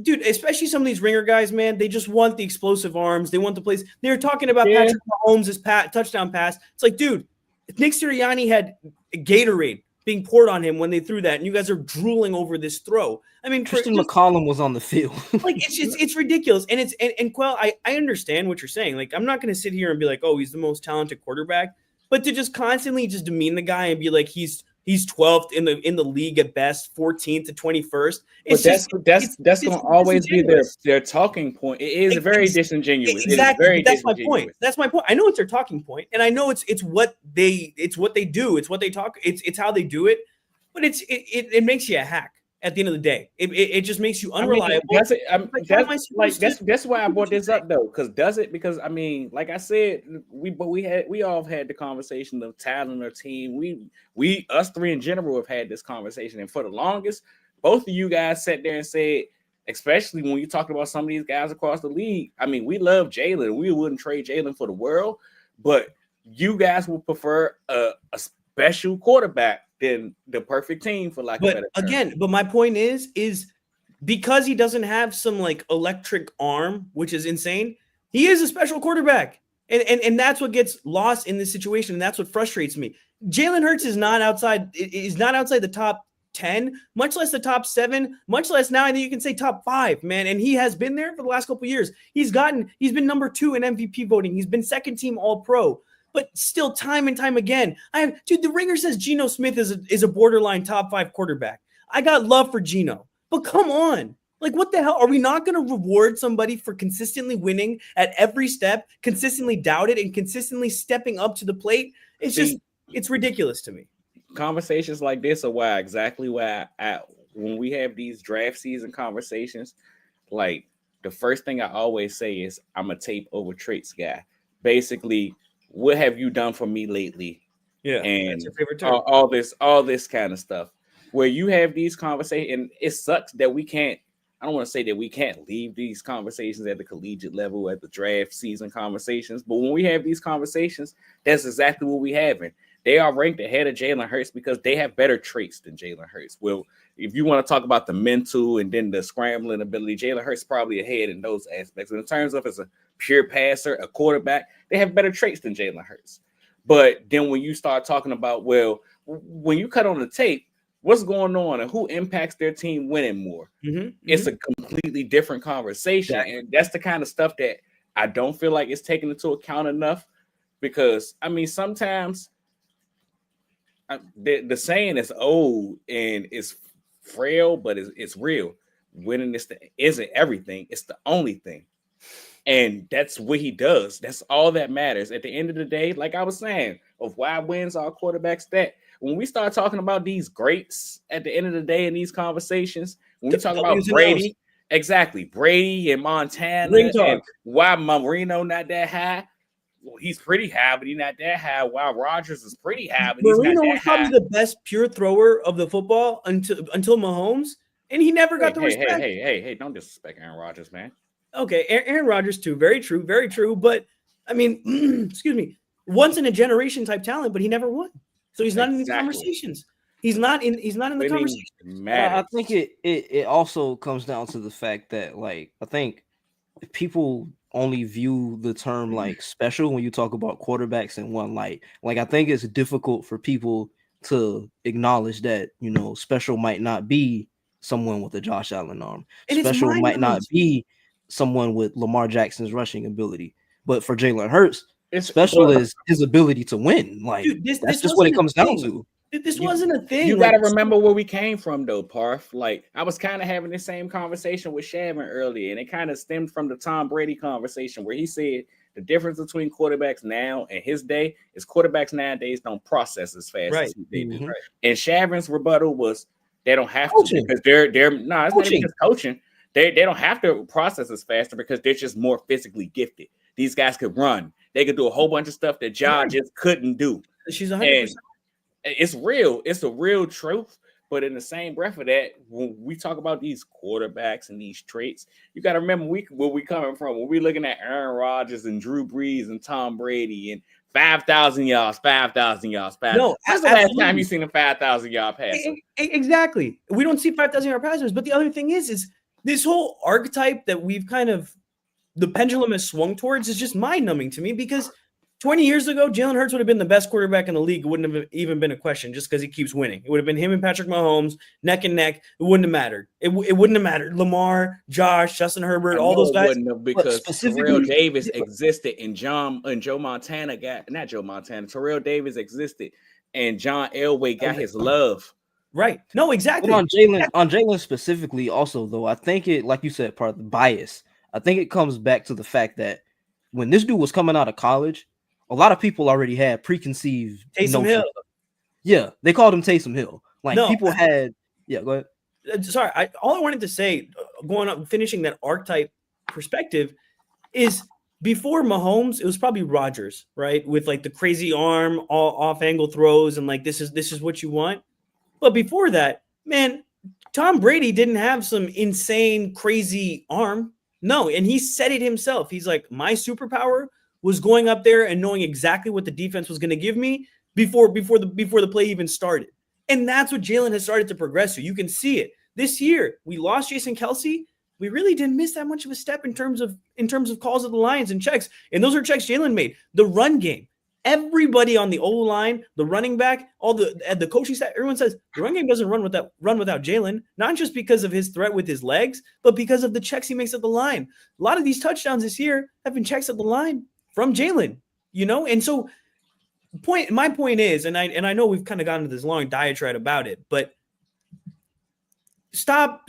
B: dude. Especially some of these Ringer guys, man. They just want the explosive arms. They want the plays. They're talking about Patrick Mahomes' touchdown pass. It's like, dude, if Nick Sirianni had Gatorade being poured on him when they threw that, and you guys are drooling over this throw. I mean,
C: Christian McCollum was on the field.
B: Like it's ridiculous. And and Quell, I understand what you're saying. Like, I'm not going to sit here and be like, oh, he's the most talented quarterback, but to just constantly just demean the guy and be like he's 12th in the league at best, 14th to 21st.
A: But that's going to always be their talking point. It is very disingenuous.
B: Exactly. That's my point. That's my point. I know it's their talking point, and I know it's what they do. It's what they talk. It's how they do it. But it makes you a hack at the end of the day. It just makes you unreliable.
A: That's why I brought this up though, because I mean, like I said, we all have had the conversation of talent or team. We us three in general have had this conversation, and for the longest, both of you guys sat there and said, especially when you talk about some of these guys across the league. I mean, we love Jalen. We wouldn't trade Jalen for the world, but you guys would prefer a special quarterback than the perfect team, for lack of a better term.
B: Again, but my point is because he doesn't have some like electric arm, which is insane, he is a special quarterback. And that's what gets lost in this situation, and that's what frustrates me. Jalen Hurts is not outside the top 10, much less the top 7, much less now I think you can say top 5, man. And he has been there for the last couple of years. He's been number 2 in MVP voting. He's been second team All-Pro. But still, time and time again, the Ringer says Geno Smith is a borderline top 5 quarterback. I got love for Geno, but come on. Like, what the hell? Are we not going to reward somebody for consistently winning at every step, consistently doubted, and consistently stepping up to the plate? It's ridiculous to me.
A: Conversations like this are exactly why when we have these draft season conversations, like, the first thing I always say is I'm a tape over traits guy. Basically, what have you done for me lately?
B: Yeah,
A: and
B: that's your favorite term.
A: all this kind of stuff, where you have these conversations, and it sucks that we can't. I don't want to say that we can't leave these conversations at the collegiate level, at the draft season conversations, but when we have these conversations, that's exactly what we having. They are ranked ahead of Jalen Hurts because they have better traits than Jalen Hurts. Well, if you want to talk about the mental and then the scrambling ability, Jalen Hurts probably ahead in those aspects. But in terms of as a pure passer, a quarterback, they have better traits than Jalen Hurts. But then when you start talking about, well, when you cut on the tape, what's going on and who impacts their team winning more, it's a completely different conversation. Exactly. And that's the kind of stuff that I don't feel like it's taken into account enough, because, I mean, sometimes the saying is old and it's frail, but it's real. Winning isn't everything. It's the only thing. And that's what he does. That's all that matters. At the end of the day, like I was saying, of why wins our quarterback stat. When we start talking about these greats at the end of the day in these conversations, when we talk about Brady, exactly, Brady and Montana, and why Marino not that high. Well, he's pretty high, but he's not that high. While Rodgers is pretty high, but
B: Marino was probably the best pure thrower of the football until Mahomes, and he never got the respect.
A: Hey, don't disrespect Aaron Rodgers, man.
B: Okay, Aaron Rodgers too. Very true, very true. But I mean, excuse me, once in a generation type talent, but he never won. So he's not in these conversations. He's not in the conversation.
C: I think it also comes down to the fact that, like, I think people only view the term like special when you talk about quarterbacks in one light. Like, I think it's difficult for people to acknowledge that, you know, special might not be someone with a Josh Allen arm. Special might not be someone with Lamar Jackson's rushing ability. But for Jalen Hurts, special is his ability to win. Like, dude, that's just what it comes down to.
B: This wasn't a thing.
A: You got to remember where we came from, though, Parth. Like, I was kind of having the same conversation with Shavin earlier, and it kind of stemmed from the Tom Brady conversation, where he said the difference between quarterbacks now and his day is quarterbacks nowadays don't process as fast as they do. Right. And Shavin's rebuttal was they don't have to, because they're it's not even just coaching. They don't have to process as faster because they're just more physically gifted. These guys could run. They could do a whole bunch of stuff that John just couldn't do.
B: She's 100%.
A: It's real. It's a real truth. But in the same breath of that, when we talk about these quarterbacks and these traits, you got to remember where we coming from. When we're looking at Aaron Rodgers and Drew Brees and Tom Brady and 5,000 yards. No, when's the last time you seen a 5,000 yard passer?
B: Exactly. We don't see 5,000 yard passers. But the other thing is this whole archetype that we've kind of, the pendulum has swung towards, is just mind numbing to me, because 20 years ago, Jalen Hurts would have been the best quarterback in the league. It wouldn't have even been a question just because he keeps winning. It would have been him and Patrick Mahomes neck and neck. It wouldn't have mattered. It wouldn't have mattered. Lamar, Josh, Justin Herbert, all those guys.
A: Wouldn't have, because Terrell Davis existed and Joe Montana not Joe Montana. Terrell Davis existed and John Elway got his love.
B: Right. No, exactly.
C: But on Jalen specifically, also though, I think it, like you said, part of the bias. I think it comes back to the fact that when this dude was coming out of college, a lot of people already had preconceived
B: Taysom Hill.
C: Yeah, they called him Taysom Hill. Like people had. Yeah, go ahead.
B: Sorry, all I wanted to say, going up, finishing that archetype perspective, is before Mahomes, it was probably Rodgers, right, with like the crazy arm, all off-angle throws, and like this is what you want. But before that, man, Tom Brady didn't have some insane, crazy arm. No, and he said it himself. He's like, my superpower was going up there and knowing exactly what the defense was going to give me before the play even started. And that's what Jalen has started to progress to. You can see it. This year, we lost Jason Kelce. We really didn't miss that much of a step in terms of calls of the Lions and checks. And those are checks Jalen made. The run game. Everybody on the O-line, the running back, all the coaching staff, everyone says the run game doesn't run without Jalen, not just because of his threat with his legs, but because of the checks he makes at the line. A lot of these touchdowns this year have been checks at the line from Jalen, and so my point is, and I know we've kind of gotten into this long diatribe about it, but stop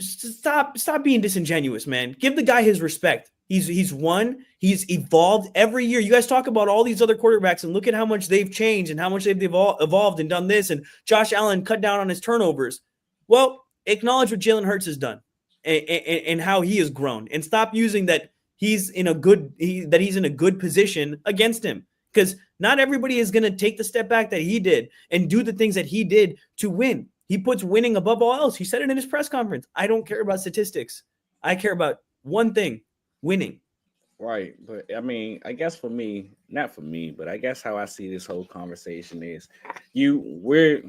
B: being disingenuous, man. Give the guy his respect. He's won. He's evolved every year. You guys talk about all these other quarterbacks and look at how much they've changed and how much they've evolved and done this. And Josh Allen cut down on his turnovers. Well, acknowledge what Jalen Hurts has done and how he has grown, and stop using that he's in a good position against him, because not everybody is going to take the step back that he did and do the things that he did to win. He puts winning above all else. He said it in his press conference. I don't care about statistics. I care about one thing. Winning.
A: Right. But I mean, I guess for me, not for me, but I guess how I see this whole conversation is we're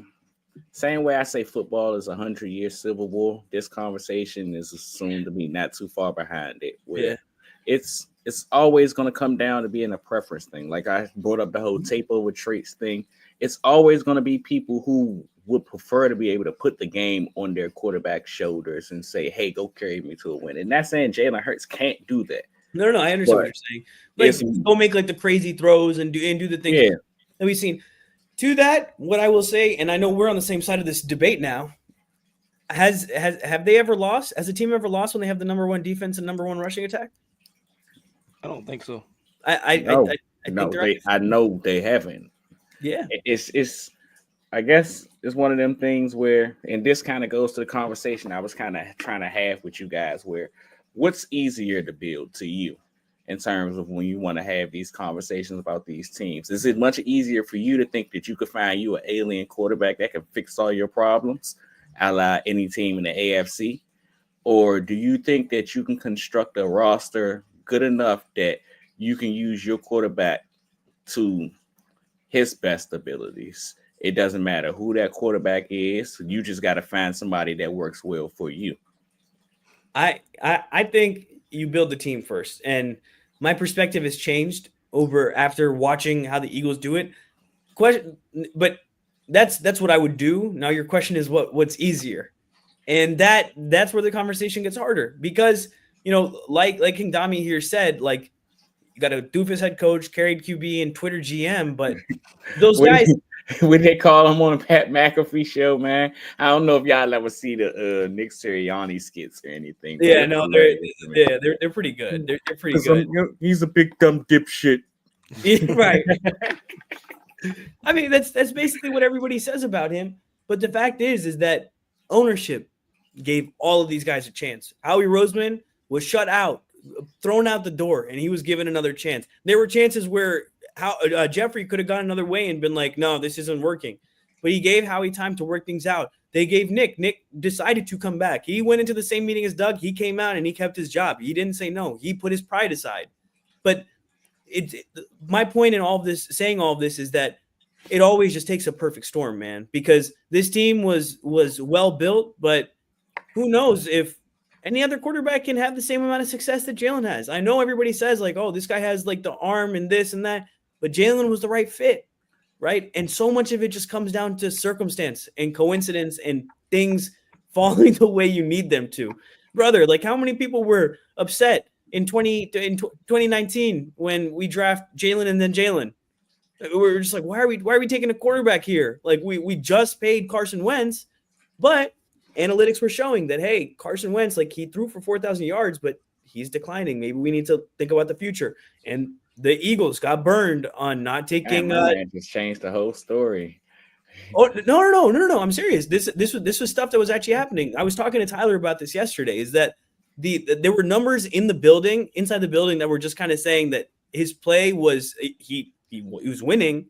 A: same way I say football is 100-year civil war. This conversation is assumed to be not too far behind it. Where it's always going to come down to being a preference thing. Like I brought up the whole tape over traits thing. It's always going to be people who would prefer to be able to put the game on their quarterback's shoulders and say, hey, go carry me to a win. And that's saying Jalen Hurts can't do that.
B: No, I understand what you're saying. Like, go make like the crazy throws and do the things that we've seen. To that, what I will say, and I know we're on the same side of this debate now, have they ever lost? Has a team ever lost when they have the number one defense and number one rushing attack?
C: I don't think so.
A: I know they haven't.
B: Yeah.
A: I guess it's one of them things where, and this kind of goes to the conversation I was kind of trying to have with you guys, where what's easier to build to you in terms of when you want to have these conversations about these teams? Is it much easier for you to think that you could find you an alien quarterback that can fix all your problems, a la any team in the AFC? Or do you think that you can construct a roster good enough that you can use your quarterback to his best abilities? It doesn't matter who that quarterback is. You just got to find somebody that works well for you.
B: I think you build the team first. And my perspective has changed after watching how the Eagles do it. But that's what I would do. Now your question is what's easier. And that's where the conversation gets harder, because, like King Dami here said, like, you got a doofus head coach, carried QB, and Twitter GM, but those guys.
A: When they call him on a Pat McAfee show, man, I don't know if y'all ever see the Nick Sirianni skits or anything.
B: Yeah, no, they're pretty good. They're pretty good.
A: He's a big dumb dipshit.
B: Right. I mean, that's basically what everybody says about him. But the fact is that ownership gave all of these guys a chance. Howie Roseman was shut out, thrown out the door, and he was given another chance. There were chances where Jeffrey could have gone another way and been like, no, this isn't working. But he gave Howie time to work things out. They gave Nick. Nick decided to come back. He went into the same meeting as Doug. He came out and he kept his job. He didn't say no. He put his pride aside. But my point in all of this, saying all of this, is that it always just takes a perfect storm, man, because this team was well built, but who knows if any other quarterback can have the same amount of success that Jalen has. I know everybody says like, oh, this guy has like the arm and this and that. but Jalen was the right fit, right? And so much of it just comes down to circumstance and coincidence and things falling the way you need them to. Brother, like how many people were upset in 2019 when we draft Jalen and then Jalen? We're just like, why are we taking a quarterback here? Like we just paid Carson Wentz, but analytics were showing that, hey, Carson Wentz, like he threw for 4,000 yards, but he's declining. Maybe we need to think about the future. And the Eagles got burned on not taking.
A: Man, just changed the whole story.
B: Oh no! I'm serious. This was stuff that was actually happening. I was talking to Tyler about this yesterday. Is that there were numbers in the building, inside the building, that were just kind of saying that his play was he was winning,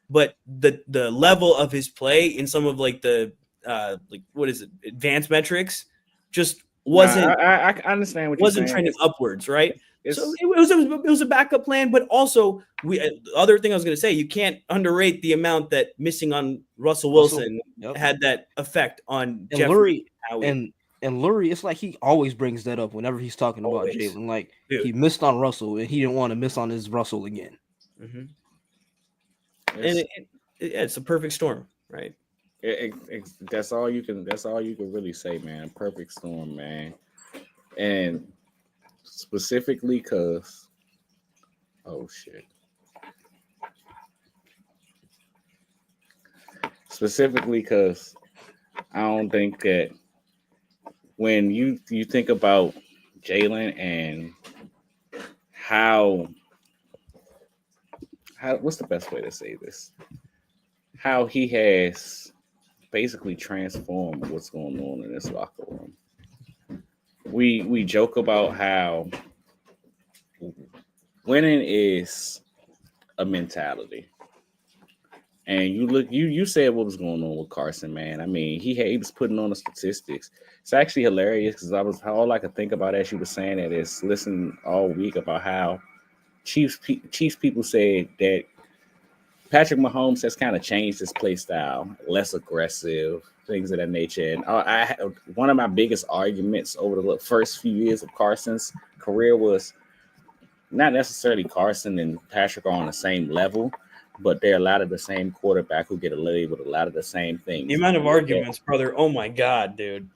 B: but the level of his play in some of like the like what is it, advanced metrics, just wasn't.
A: I understand what you're saying.
B: Wasn't trending upwards, right? So it was a backup plan, but also the other thing I was going to say, you can't underrate the amount that missing on Russell Wilson had that effect on
C: and
B: Jeffrey
C: Lurie, and Lurie. It's like he always brings that up whenever he's talking about Jalen. Like he missed on Russell, and he didn't want to miss on his Russell again.
B: Mm-hmm. And it's a perfect storm, right?
A: That's all you can. That's all you can really say, man. Perfect storm, man. And specifically because, specifically because I don't think that when you think about Jalen and how what's the best way to say this? How he has basically transformed what's going on in this locker room. We joke about how winning is a mentality. And you said what was going on with Carson, man. I mean, he was putting on the statistics. It's actually hilarious because all I could think about as you were saying that is listen all week about how Chiefs people said that Patrick Mahomes has kind of changed his play style, less aggressive, things of that nature. And one of my biggest arguments over the first few years of Carson's career was not necessarily Carson and Patrick are on the same level, but they're a lot of the same quarterback who get away with a lot of the same things.
B: The amount of arguments, brother. Oh my God, dude.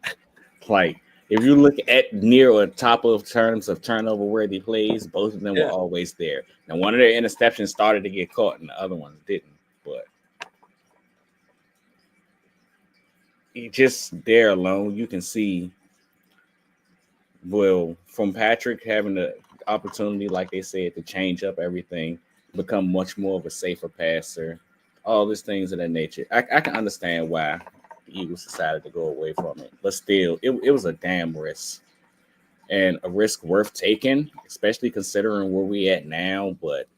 A: Like if you look at near or top of terms of turnover worthy plays, both of them were always there. Now one of their interceptions started to get caught and the other ones didn't. But just there alone, you can see, well, from Patrick having the opportunity, like they said, to change up everything, become much more of a safer passer, all these things of that nature. I can understand why the Eagles decided to go away from it, but still, it was a damn risk and a risk worth taking, especially considering where we at now. But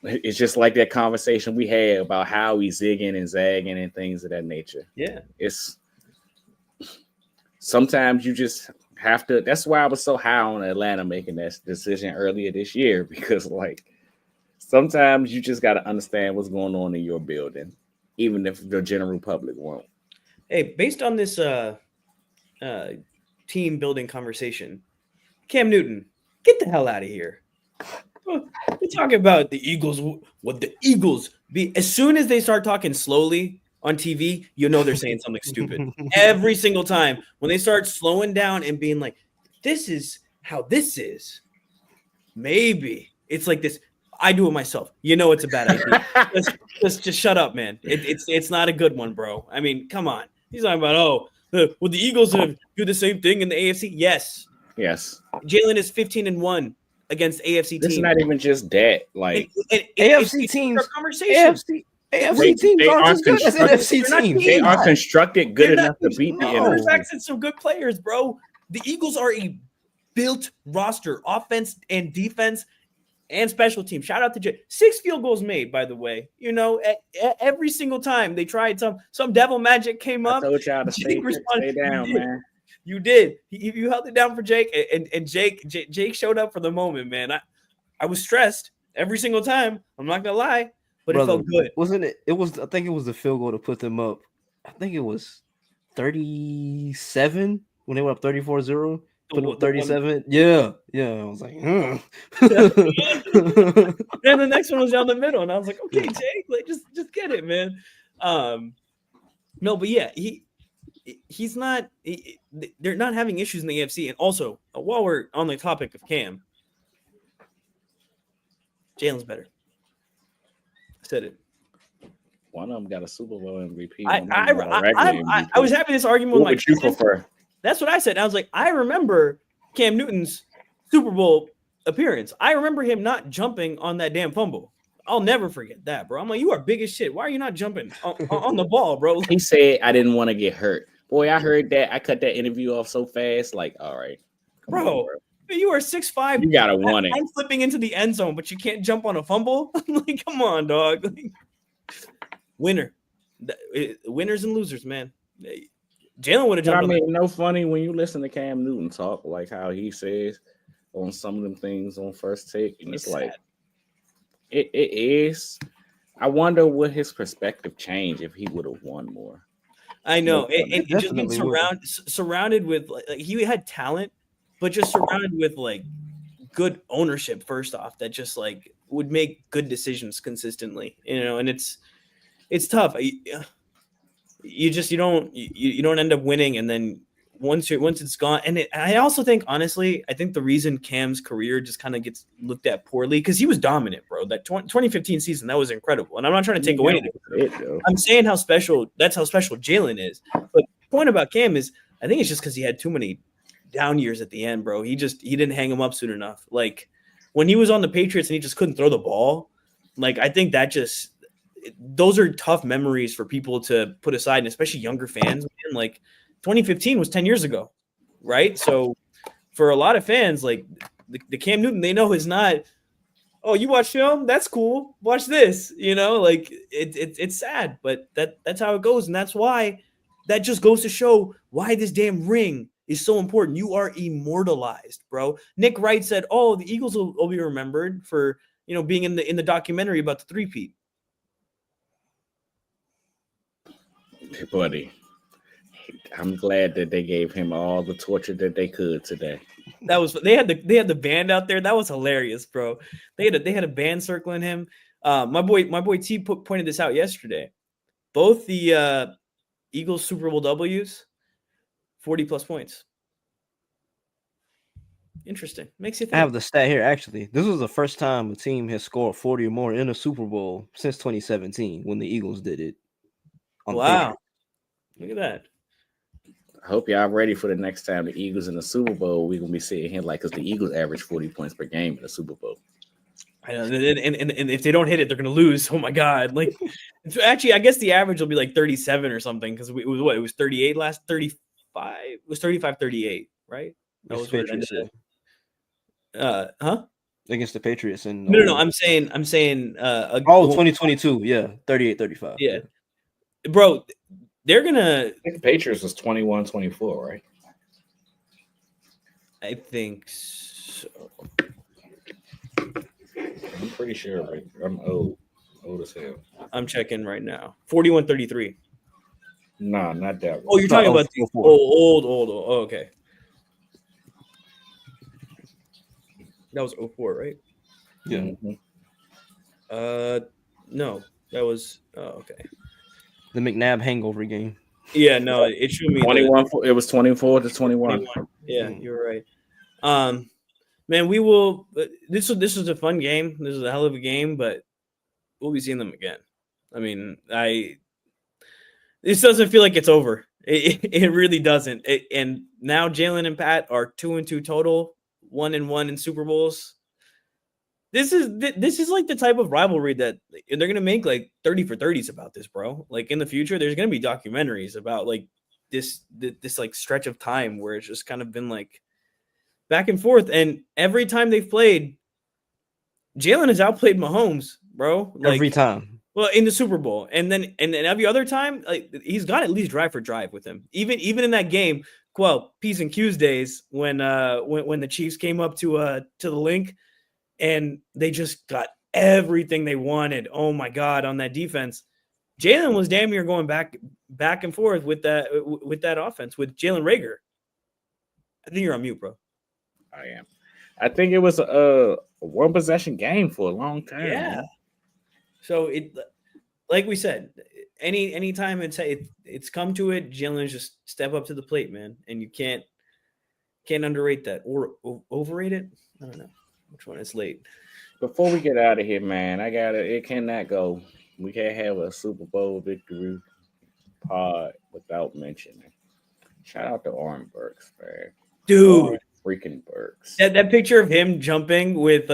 A: it's just like that conversation we had about how he's zigging and zagging and things of that nature.
B: Yeah,
A: it's sometimes you just have to. That's why I was so high on Atlanta making that decision earlier this year, because like sometimes you just got to understand what's going on in your building, even if the general public won't.
B: Hey, based on this team building conversation, Cam Newton, get the hell out of here. We're talking about the Eagles. What the Eagles be? As soon as they start talking slowly on TV, you know they're saying something stupid. Every single time when they start slowing down and being like, "This is how this is," maybe it's like this. I do it myself. You know it's a bad idea. just shut up, man. It's not a good one, bro. I mean, come on. He's talking about would the Eagles do the same thing in the AFC? Yes. Jalen is 15-1 against AFC teams.
A: It's not even just that. Like
C: AFC teams, AFC teams aren't good as NFC teams.
A: They are constructed good enough to beat the
B: quarterbacks and some good players, bro. The Eagles are a built roster, offense and defense. And special team. Shout out to Jake. 6 field goals made, by the way. You know, every single time they tried some devil magic came up.
A: I told y'all to stay down, man.
B: You did. You held it down for Jake, and Jake showed up for the moment, man. I was stressed every single time. I'm not gonna lie, but it felt good.
C: Wasn't it? It was. I think it was the field goal to put them up. I think it was 37 when they went up 34-0. Put up 37. Yeah. I was like,
B: And the next one was down the middle, and I was like, okay, Jake, like just get it, man. No, but yeah, he's not. They're not having issues in the AFC. And also, while we're on the topic of Cam, Jalen's better. I said it.
A: One of them got a Super Bowl MVP.
B: I was having this argument with
A: my would you prefer?
B: That's what I said. I was like, I remember Cam Newton's Super Bowl appearance. I remember him not jumping on that damn fumble. I'll never forget that, bro. I'm like, you are big as shit. Why are you not jumping on the ball, bro?
A: He said, I didn't want to get hurt. Boy, I heard that. I cut that interview off so fast. Like, all right.
B: Bro, you are 6'5".
A: You got to want it.
B: I'm flipping into the end zone, but you can't jump on a fumble? Like, come on, dog. Winner. Winners and losers, man. Jalen would have jumped.
A: I mean, no funny when you listen to Cam Newton talk, like how he says on some of them things on First Take, and it's like, it is. I wonder what his perspective changed if he would have won more.
B: I know, and just being surrounded with like he had talent, but just surrounded with like good ownership. First off, that just like would make good decisions consistently, and it's tough. You don't end up winning, and then once it's gone. And I also think, honestly, I think the reason Cam's career just kind of gets looked at poorly because he was dominant, bro. That 2015 season, that was incredible. And I'm not trying to take away anything. I'm saying how special Jalen is. But the point about Cam is, I think it's just because he had too many down years at the end, bro. He didn't hang him up soon enough. Like when he was on the Patriots and he just couldn't throw the ball. Like I think that those are tough memories for people to put aside, and especially younger fans. Man. Like 2015 was 10 years ago, right? So for a lot of fans, like the Cam Newton, they know is not, oh, you watch film? That's cool. Watch this, like it's sad, but that's how it goes. And that's why that just goes to show why this damn ring is so important. You are immortalized, bro. Nick Wright said, oh, the Eagles will be remembered for, being in the documentary about the three-peat.
A: Hey, buddy, I'm glad that they gave him all the torture that they could today.
B: They had the band out there. That was hilarious, bro. They had a band circling him. My boy T pointed this out yesterday. Both the Eagles Super Bowl W's, 40+ points. Interesting. Makes you think.
C: I have the stat here. Actually, this was the first time a team has scored 40 or more in a Super Bowl since 2017 when the Eagles did it.
B: Wow. Look at that.
A: I hope y'all ready for the next time the Eagles in the Super Bowl. We're gonna be sitting here because the Eagles average 40 points per game in the Super Bowl.
B: I know, and if they don't hit it, they're gonna lose. Oh my god! Like, actually, I guess the average will be like 37 or something because it was 38 last 35. It was 35-38, right? That was what it ended up.
C: Against the Patriots and
B: no. I'm saying
C: 2022, yeah, 38-35.
B: Yeah, bro. They're gonna.
A: I think the Patriots was 21-24, right?
B: I think so.
A: I'm pretty sure. Right? I'm old as hell.
B: I'm checking right now. 41-33.
A: Nah, not that one.
B: Oh, you're talking about the old. Oh, okay. That was 04, right?
C: Yeah.
A: Mm-hmm.
B: No, that was. Oh, okay.
C: The McNabb hangover game.
B: Yeah, no, it should be
A: 21. It was 24-21.
B: Yeah, you're right. Man, we will. This was a fun game. This was a hell of a game, but we'll be seeing them again. I mean, this doesn't feel like it's over. It really doesn't. And now Jalen and Pat are 2-2 total, 1-1 in Super Bowls. This is like the type of rivalry that they're gonna make like 30 for 30s about this, bro. Like in the future, there's gonna be documentaries about like this like stretch of time where it's just kind of been like back and forth. And every time they've played, Jalen has outplayed Mahomes, bro. Like,
C: every time.
B: Well, in the Super Bowl, and then every other time, like he's got at least drive for drive with him. Even in that game, Quell, P's and Q's days when the Chiefs came up to the link. And they just got everything they wanted. Oh my God, on that defense, Jalen was damn near going back and forth with that offense with Jalen Reagor. I think you're on mute, bro.
A: I am. I think it was a one possession game for a long time.
B: Yeah. So it, like we said, anytime it's come to it, Jalen just step up to the plate, man, and you can't underrate that or overrate it. I don't know which one. It's late.
A: Before we get out of here, man, it cannot go. We can't have a Super Bowl victory pod without mentioning. Shout out to Oren Burks, man.
B: Dude.
A: Oren freaking Burks.
B: That picture of him jumping with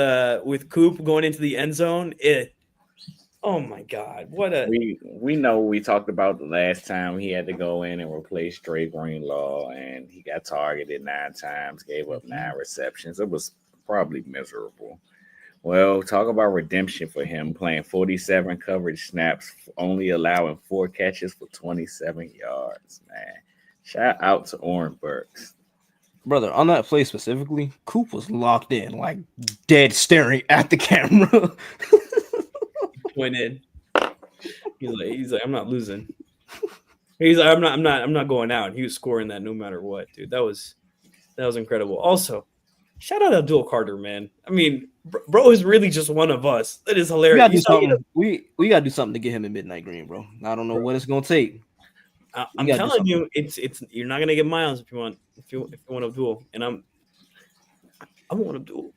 B: Coop going into the end zone, oh my God, what a
A: we know we talked about the last time he had to go in and replace Dre Greenlaw, and he got targeted 9 times, gave up 9 receptions. It was probably miserable. Well, talk about redemption for him, playing 47 coverage snaps, only allowing 4 catches for 27 yards, man. Shout out to Oren Burks.
C: Brother, on that play specifically, Coop was locked in, like dead staring at the camera.
B: Pointed. He's like, I'm not losing. He's like, I'm not going out. He was scoring that no matter what, dude. That was incredible. Also, shout out Abdul Carter, man. I mean, bro is really just one of us. That is hilarious.
C: We gotta do something. We gotta do something to get him in midnight green, bro. I don't know what it's gonna take.
B: I'm telling you, it's you're not gonna get Miles if you want Abdul, and I want Abdul.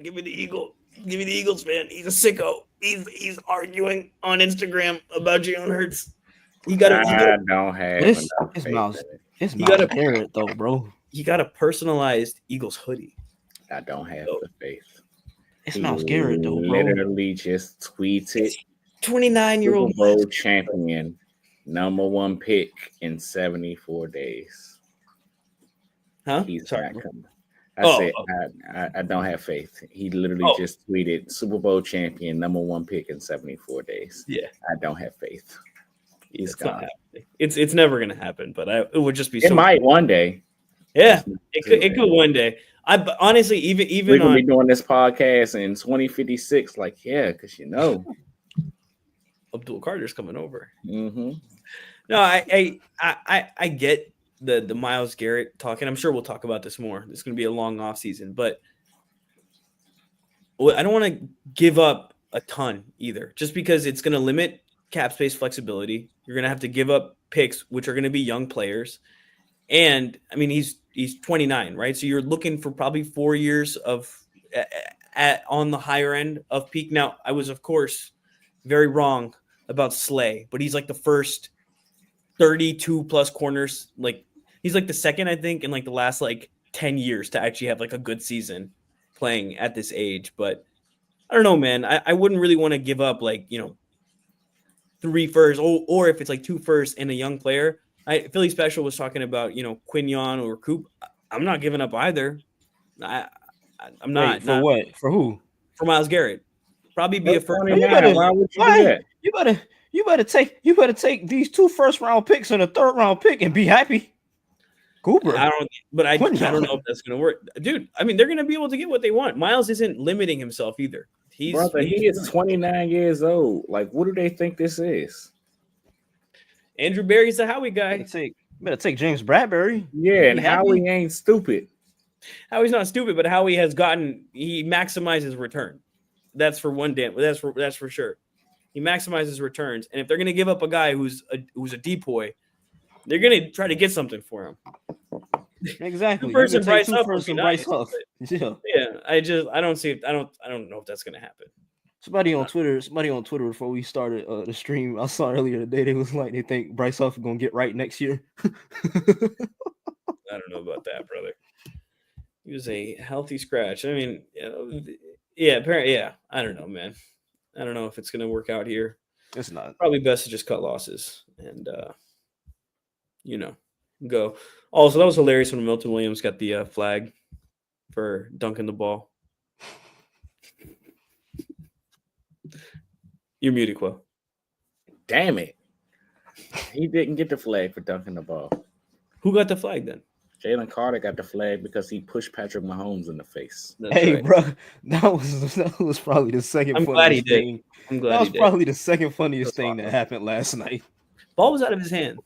B: Give me the Eagle. Give me the Eagles, man. He's a sicko. He's arguing on Instagram about Jalen Hurts.
A: I don't have
C: it's Miles Garrett though, bro.
B: He got a personalized Eagles hoodie.
A: I don't have the faith.
C: It's Miles Garrett though, bro.
A: Literally just tweeted
B: 29-year-old
A: Super Bowl champion, #1 pick in 74 days.
B: Huh?
A: He's
B: Sorry.
A: not coming. I don't have faith. He literally just tweeted Super Bowl champion, #1 pick in 74 days.
B: Yeah.
A: I don't have faith. He's gone.
B: It's never gonna happen, but it would just be.
A: It might one day.
B: Yeah, it could one day. I honestly even
A: we could be doing this podcast in 2056. Like, yeah, because
B: Abdul Carter's coming over.
A: Mm-hmm.
B: No, I get the Myles Garrett talking. I'm sure we'll talk about this more. It's going to be a long off season, but I don't want to give up a ton either, just because it's going to limit cap space flexibility. You're going to have to give up picks, which are going to be young players. And I mean, he's 29, right? So you're looking for probably 4 years of on the higher end of peak. Now, I was, of course, very wrong about Slay, but he's like the first 32 plus corners. Like he's like the second, I think, in like the last like 10 years to actually have like a good season playing at this age. But I don't know, man. I wouldn't really want to give up like, 3 firsts or if it's like 2 firsts and a young player. Philly Special was talking about, Quignon or Coop. I'm not giving up either. I'm not.
C: For what? For who?
B: For Myles Garrett. Probably be a first.
C: Why would you do that? You better take these 2 first-round picks and a 3rd-round pick and be happy. Cooper.
B: I don't know if that's gonna work. Dude, I mean, they're gonna be able to get what they want. Miles isn't limiting himself either. He
A: is 29 years old. Like, what do they think this is?
B: Andrew Berry's the Howie guy.
C: Better take James Bradbury.
A: Yeah, and Howie ain't stupid.
B: Howie's not stupid, but Howie he maximizes return. That's for one damn. That's for sure. He maximizes returns, and if they're gonna give up a guy who's a depoy, they're gonna try to get something for him.
C: Exactly.
B: Bryce
C: Huff.
B: Yeah. I don't see it. I don't know if that's gonna happen.
C: Somebody on Twitter before we started the stream, I saw earlier today, they was like, they think Bryce Huff is gonna get right next year.
B: I don't know about that, brother. He was a healthy scratch. I mean, apparently, yeah. I don't know, man. I don't know if it's gonna work out here.
C: It's not.
B: Probably best to just cut losses and go. Also, that was hilarious when Milton Williams got the flag for dunking the ball. You're muted, Quell.
A: Damn it. He didn't get the flag for dunking the ball.
B: Who got the flag then?
A: Jalen Carter got the flag because he pushed Patrick Mahomes in the face.
B: That's
C: hey,
B: right.
C: bro, that was probably the second.
B: I'm glad he did.
C: That was probably the second funniest thing that happened last night.
B: Ball was out of his hand.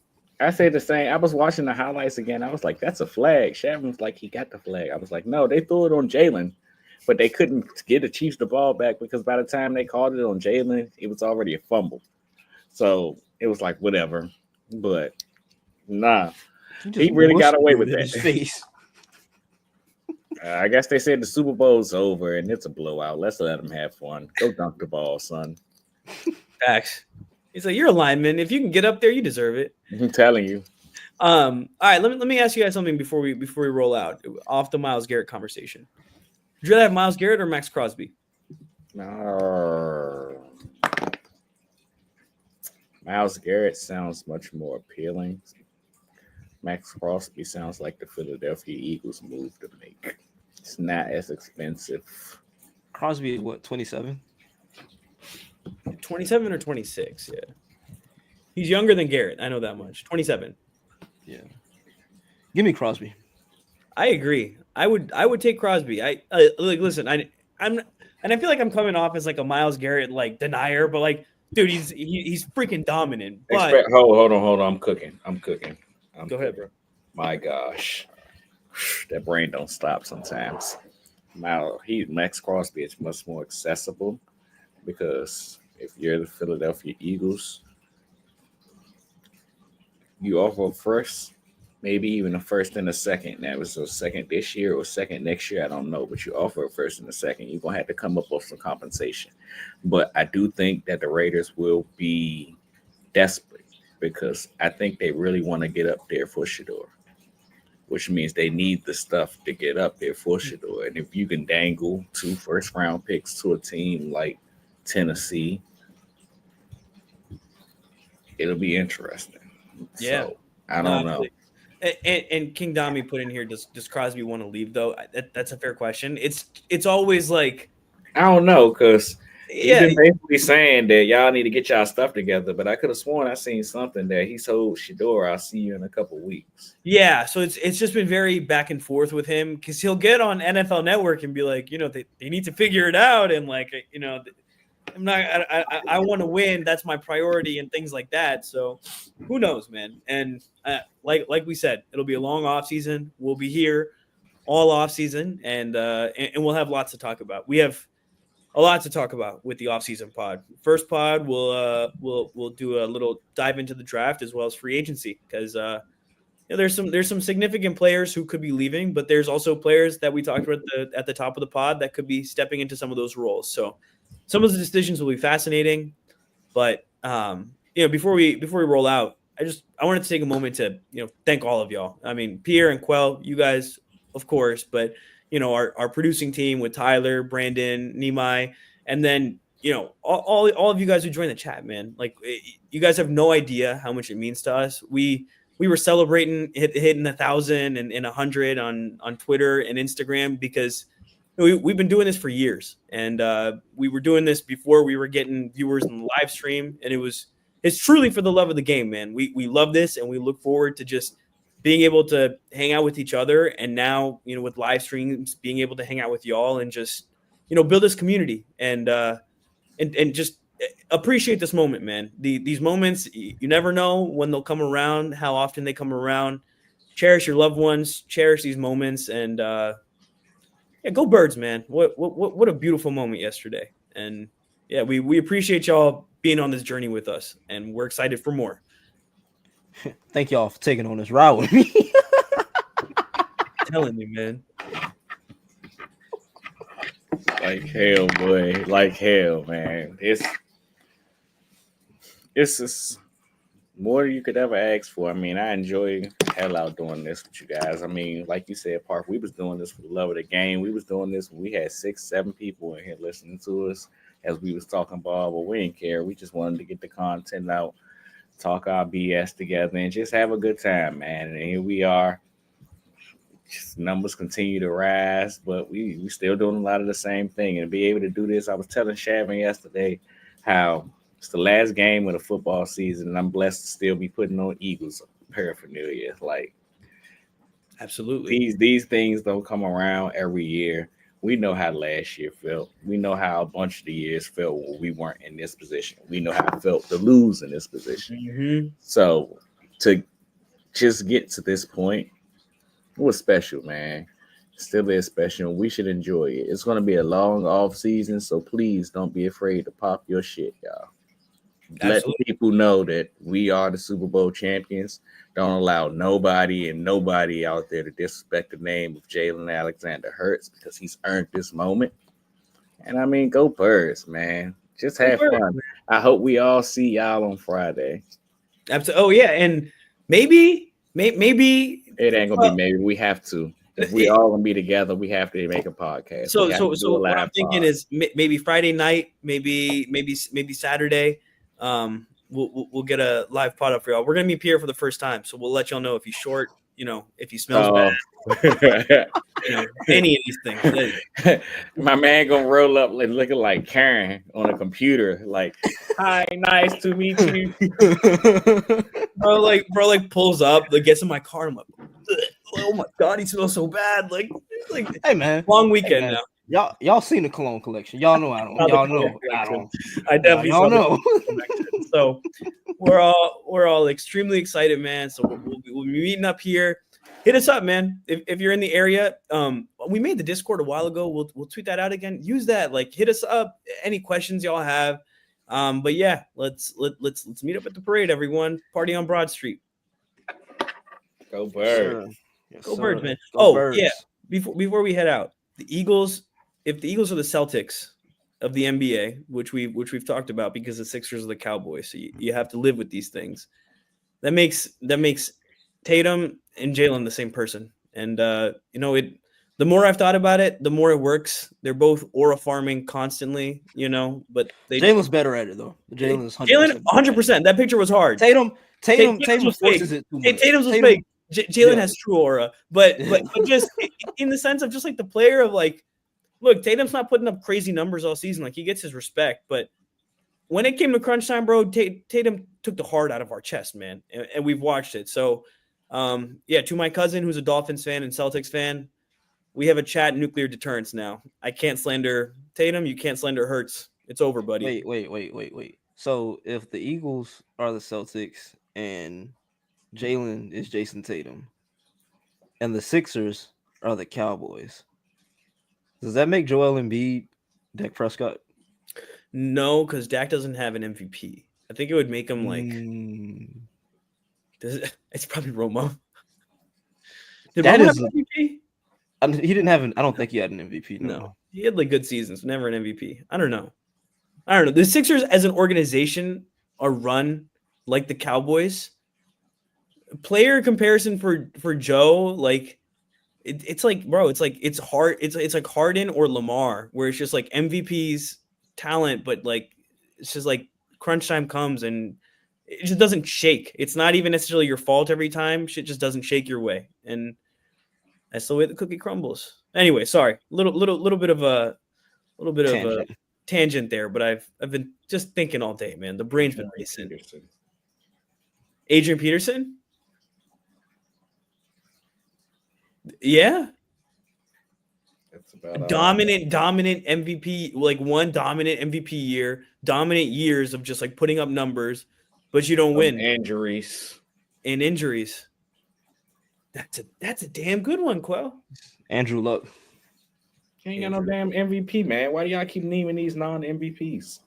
A: I said the same. I was watching the highlights again. I was like, "That's a flag." Shavin was like, "He got the flag." I was like, "No, they threw it on Jalen, but they couldn't get the Chiefs the ball back because by the time they called it on Jalen, it was already a fumble." So it was like whatever. But nah, he really got away with
C: in his
A: that.
C: face.
A: I guess they said the Super Bowl's over and it's a blowout. Let's let them have fun. Go dunk the ball, son.
B: Facts. He's like, you're a lineman. If you can get up there, you deserve it.
A: I'm telling you.
B: All right, let me ask you guys something before we roll out off the Myles Garrett conversation. Would you rather have Myles Garrett or Max Crosby?
A: Myles Garrett sounds much more appealing. Max Crosby sounds like the Philadelphia Eagles move to make. It's not as expensive.
C: Crosby is what, 27?
B: 27 or 26, yeah. He's younger than Garrett. I know that much. 27.
C: Yeah. Give me Crosby.
B: I agree. I would take Crosby. Like listen, I'm and I feel like I'm coming off as like a Myles Garrett like denier, but like, dude, he's freaking dominant. But
A: Hold on. I'm cooking.
B: Go ahead, bro.
A: My gosh. That brain don't stop sometimes. Max Crosby is much more accessible because if you're the Philadelphia Eagles, you offer first, maybe even a first and a second. That was a second this year or second next year. I don't know, but you offer a first and a second. You're going to have to come up with some compensation. But I do think that the Raiders will be desperate because I think they really want to get up there for Shador, which means they need the stuff to get up there for Shador. And if you can dangle 2 first-round picks to a team like Tennessee, it'll be interesting.
B: Yeah.
A: So, I don't know.
B: And King Dami put in here, does Crosby want to leave though? That's a fair question. It's always like,
A: I don't know, because
B: yeah,
A: he's been basically saying that y'all need to get y'all stuff together. But I could have sworn I seen something that he told Shador, "I'll see you in a couple weeks."
B: yeah. So it's just been very back and forth with him because he'll get on NFL Network and be like, they need to figure it out, and like, I want to win. That's my priority and things like that. So who knows, man? And like we said, it'll be a long off season. We'll be here all off season, and we'll have lots to talk about. We have a lot to talk about with the off season pod. First pod, we'll do a little dive into the draft as well as free agency because there's some significant players who could be leaving, but there's also players that we talked about at the top of the pod that could be stepping into some of those roles. So some of the decisions will be fascinating, but before we roll out, I wanted to take a moment to thank all of y'all. I mean, Pierre and Quell, you guys, of course, but our producing team with Tyler, Brandon, Nimai, and then all of you guys who joined the chat, man. Like, you guys have no idea how much it means to us. We were celebrating hitting 1,000 and 100 on Twitter and Instagram because we've been doing this for years, and we were doing this before we were getting viewers in the live stream, and it's truly for the love of the game, man. We love this, and we look forward to just being able to hang out with each other, and now with live streams, being able to hang out with y'all and just build this community and just appreciate this moment, man. These moments, you never know when they'll come around, how often they come around. Cherish your loved ones, cherish these moments, and yeah, go Birds, man. What a beautiful moment yesterday. And yeah, we appreciate y'all being on this journey with us, and we're excited for more.
C: Thank y'all for taking on this ride with me.
B: Telling you, man.
A: Like hell, boy. Like hell, man. It's just more than you could ever ask for. I mean, I enjoy the hell out doing this with you guys. I mean, like you said, Parth, we was doing this for the love of the game. We was doing this when we had 6-7 people in here listening to us as we was talking ball, but we didn't care. We just wanted to get the content out, talk our BS together, and just have a good time, man. And here we are. Just numbers continue to rise, but we still doing a lot of the same thing. And be able to do this, I was telling Shavin yesterday how it's the last game of the football season, and I'm blessed to still be putting on Eagles paraphernalia. Like,
B: absolutely,
A: these things don't come around every year. We know how last year felt. We know how a bunch of the years felt when we weren't in this position. We know how it felt to lose in this position.
B: Mm-hmm.
A: So to just get to this point, it was special, man. Still is special. We should enjoy it. It's going to be a long off season, so please don't be afraid to pop your shit, y'all. Let the
B: Absolutely.
A: people know that we are the Super Bowl champions. Don't allow nobody out there to disrespect the name of Jalen Alexander Hurts because he's earned this moment. And I mean, go Birds, man. Just have fun. I hope we all see y'all on Friday.
B: Absolutely. Oh yeah, and maybe
A: It ain't gonna be maybe. We have to. If we all gonna be together, we have to make a podcast.
B: So what I'm thinking is maybe Friday night, maybe Saturday. We'll get a live pod up for y'all. We're gonna meet Pierre for the first time, so we'll let y'all know if he's short, if he smells bad, any of these things.
A: My man gonna roll up looking like Karen on a computer, like, "Hi, nice to meet you."
B: bro pulls up, gets in my car. I'm like, oh my god, he smells so bad. Like,
C: hey man,
B: long weekend now.
C: Y'all seen the cologne collection? Y'all know I don't. Y'all know I don't.
B: I definitely
C: y'all know.
B: So we're all extremely excited, man. So we'll be meeting up here. Hit us up, man. If you're in the area, we made the Discord a while ago. We'll tweet that out again. Use that. Hit us up. Any questions y'all have. But yeah, let's meet up at the parade, everyone. Party on Broad Street.
A: Go Birds.
C: Yes,
B: Go Birds, man.
C: Go Birds.
B: Yeah. Before we head out, the Eagles. If the Eagles are the Celtics of the NBA, which we've talked about, because the Sixers are the Cowboys, so you have to live with these things. That makes Tatum and Jalen the same person, and the more I've thought about it, the more it works. They're both aura farming constantly, but
C: Jalen's better at it though. Jalen's
B: 100%. That picture was hard.
C: Tatum
B: was
C: forces it too much.
B: Tatum's was fake. Jalen has true aura, but just in the sense of just the player of look, Tatum's not putting up crazy numbers all season. He gets his respect, but when it came to crunch time, bro, Tatum took the heart out of our chest, man, and we've watched it. So, to my cousin who's a Dolphins fan and Celtics fan, we have a chat nuclear deterrence now. I can't slander Tatum. You can't slander Hurts. It's over, buddy.
C: Wait. So if the Eagles are the Celtics and Jalen is Jason Tatum and the Sixers are the Cowboys, does that make Joel Embiid Dak Prescott?
B: No, because Dak doesn't have an MVP. I think it would make him it's probably Romo. Did Romo have an MVP?
C: He didn't have I don't think he had an MVP.
B: No. He had good seasons, never an MVP. I don't know. The Sixers as an organization are run like the Cowboys. Player comparison for Joe, it's hard. It's like Harden or Lamar, where it's just MVP's talent, but it's just crunch time comes and it just doesn't shake. It's not even necessarily your fault every time. Shit just doesn't shake your way, and that's the way the cookie crumbles. Anyway, sorry, little bit of a tangent there, but I've been just thinking all day, man. The brain's been racing. Adrian Peterson. Yeah.
A: That's about
B: dominant MVP, one dominant MVP year, dominant years of just putting up numbers, but you don't win.
A: Injuries.
B: That's a damn good one, Quell.
C: Andrew Luck.
A: You ain't got no damn MVP, man. Why do y'all keep naming these non-MVPs?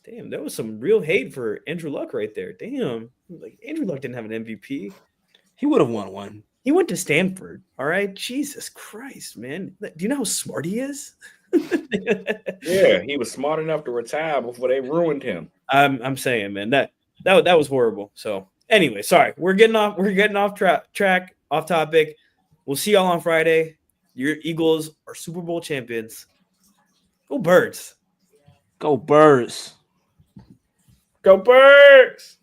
B: Damn, there was some real hate for Andrew Luck right there. Damn. Andrew Luck didn't have an MVP.
C: He would have won one.
B: He went to Stanford. All right. Jesus Christ, man. Do you know how smart he is?
A: Yeah, he was smart enough to retire before they ruined him.
B: I'm saying, man, that was horrible. So anyway, sorry. We're getting off track, off topic. We'll see y'all on Friday. Your Eagles are Super Bowl champions. Go Birds.
C: Go Birds.
A: Go Birds.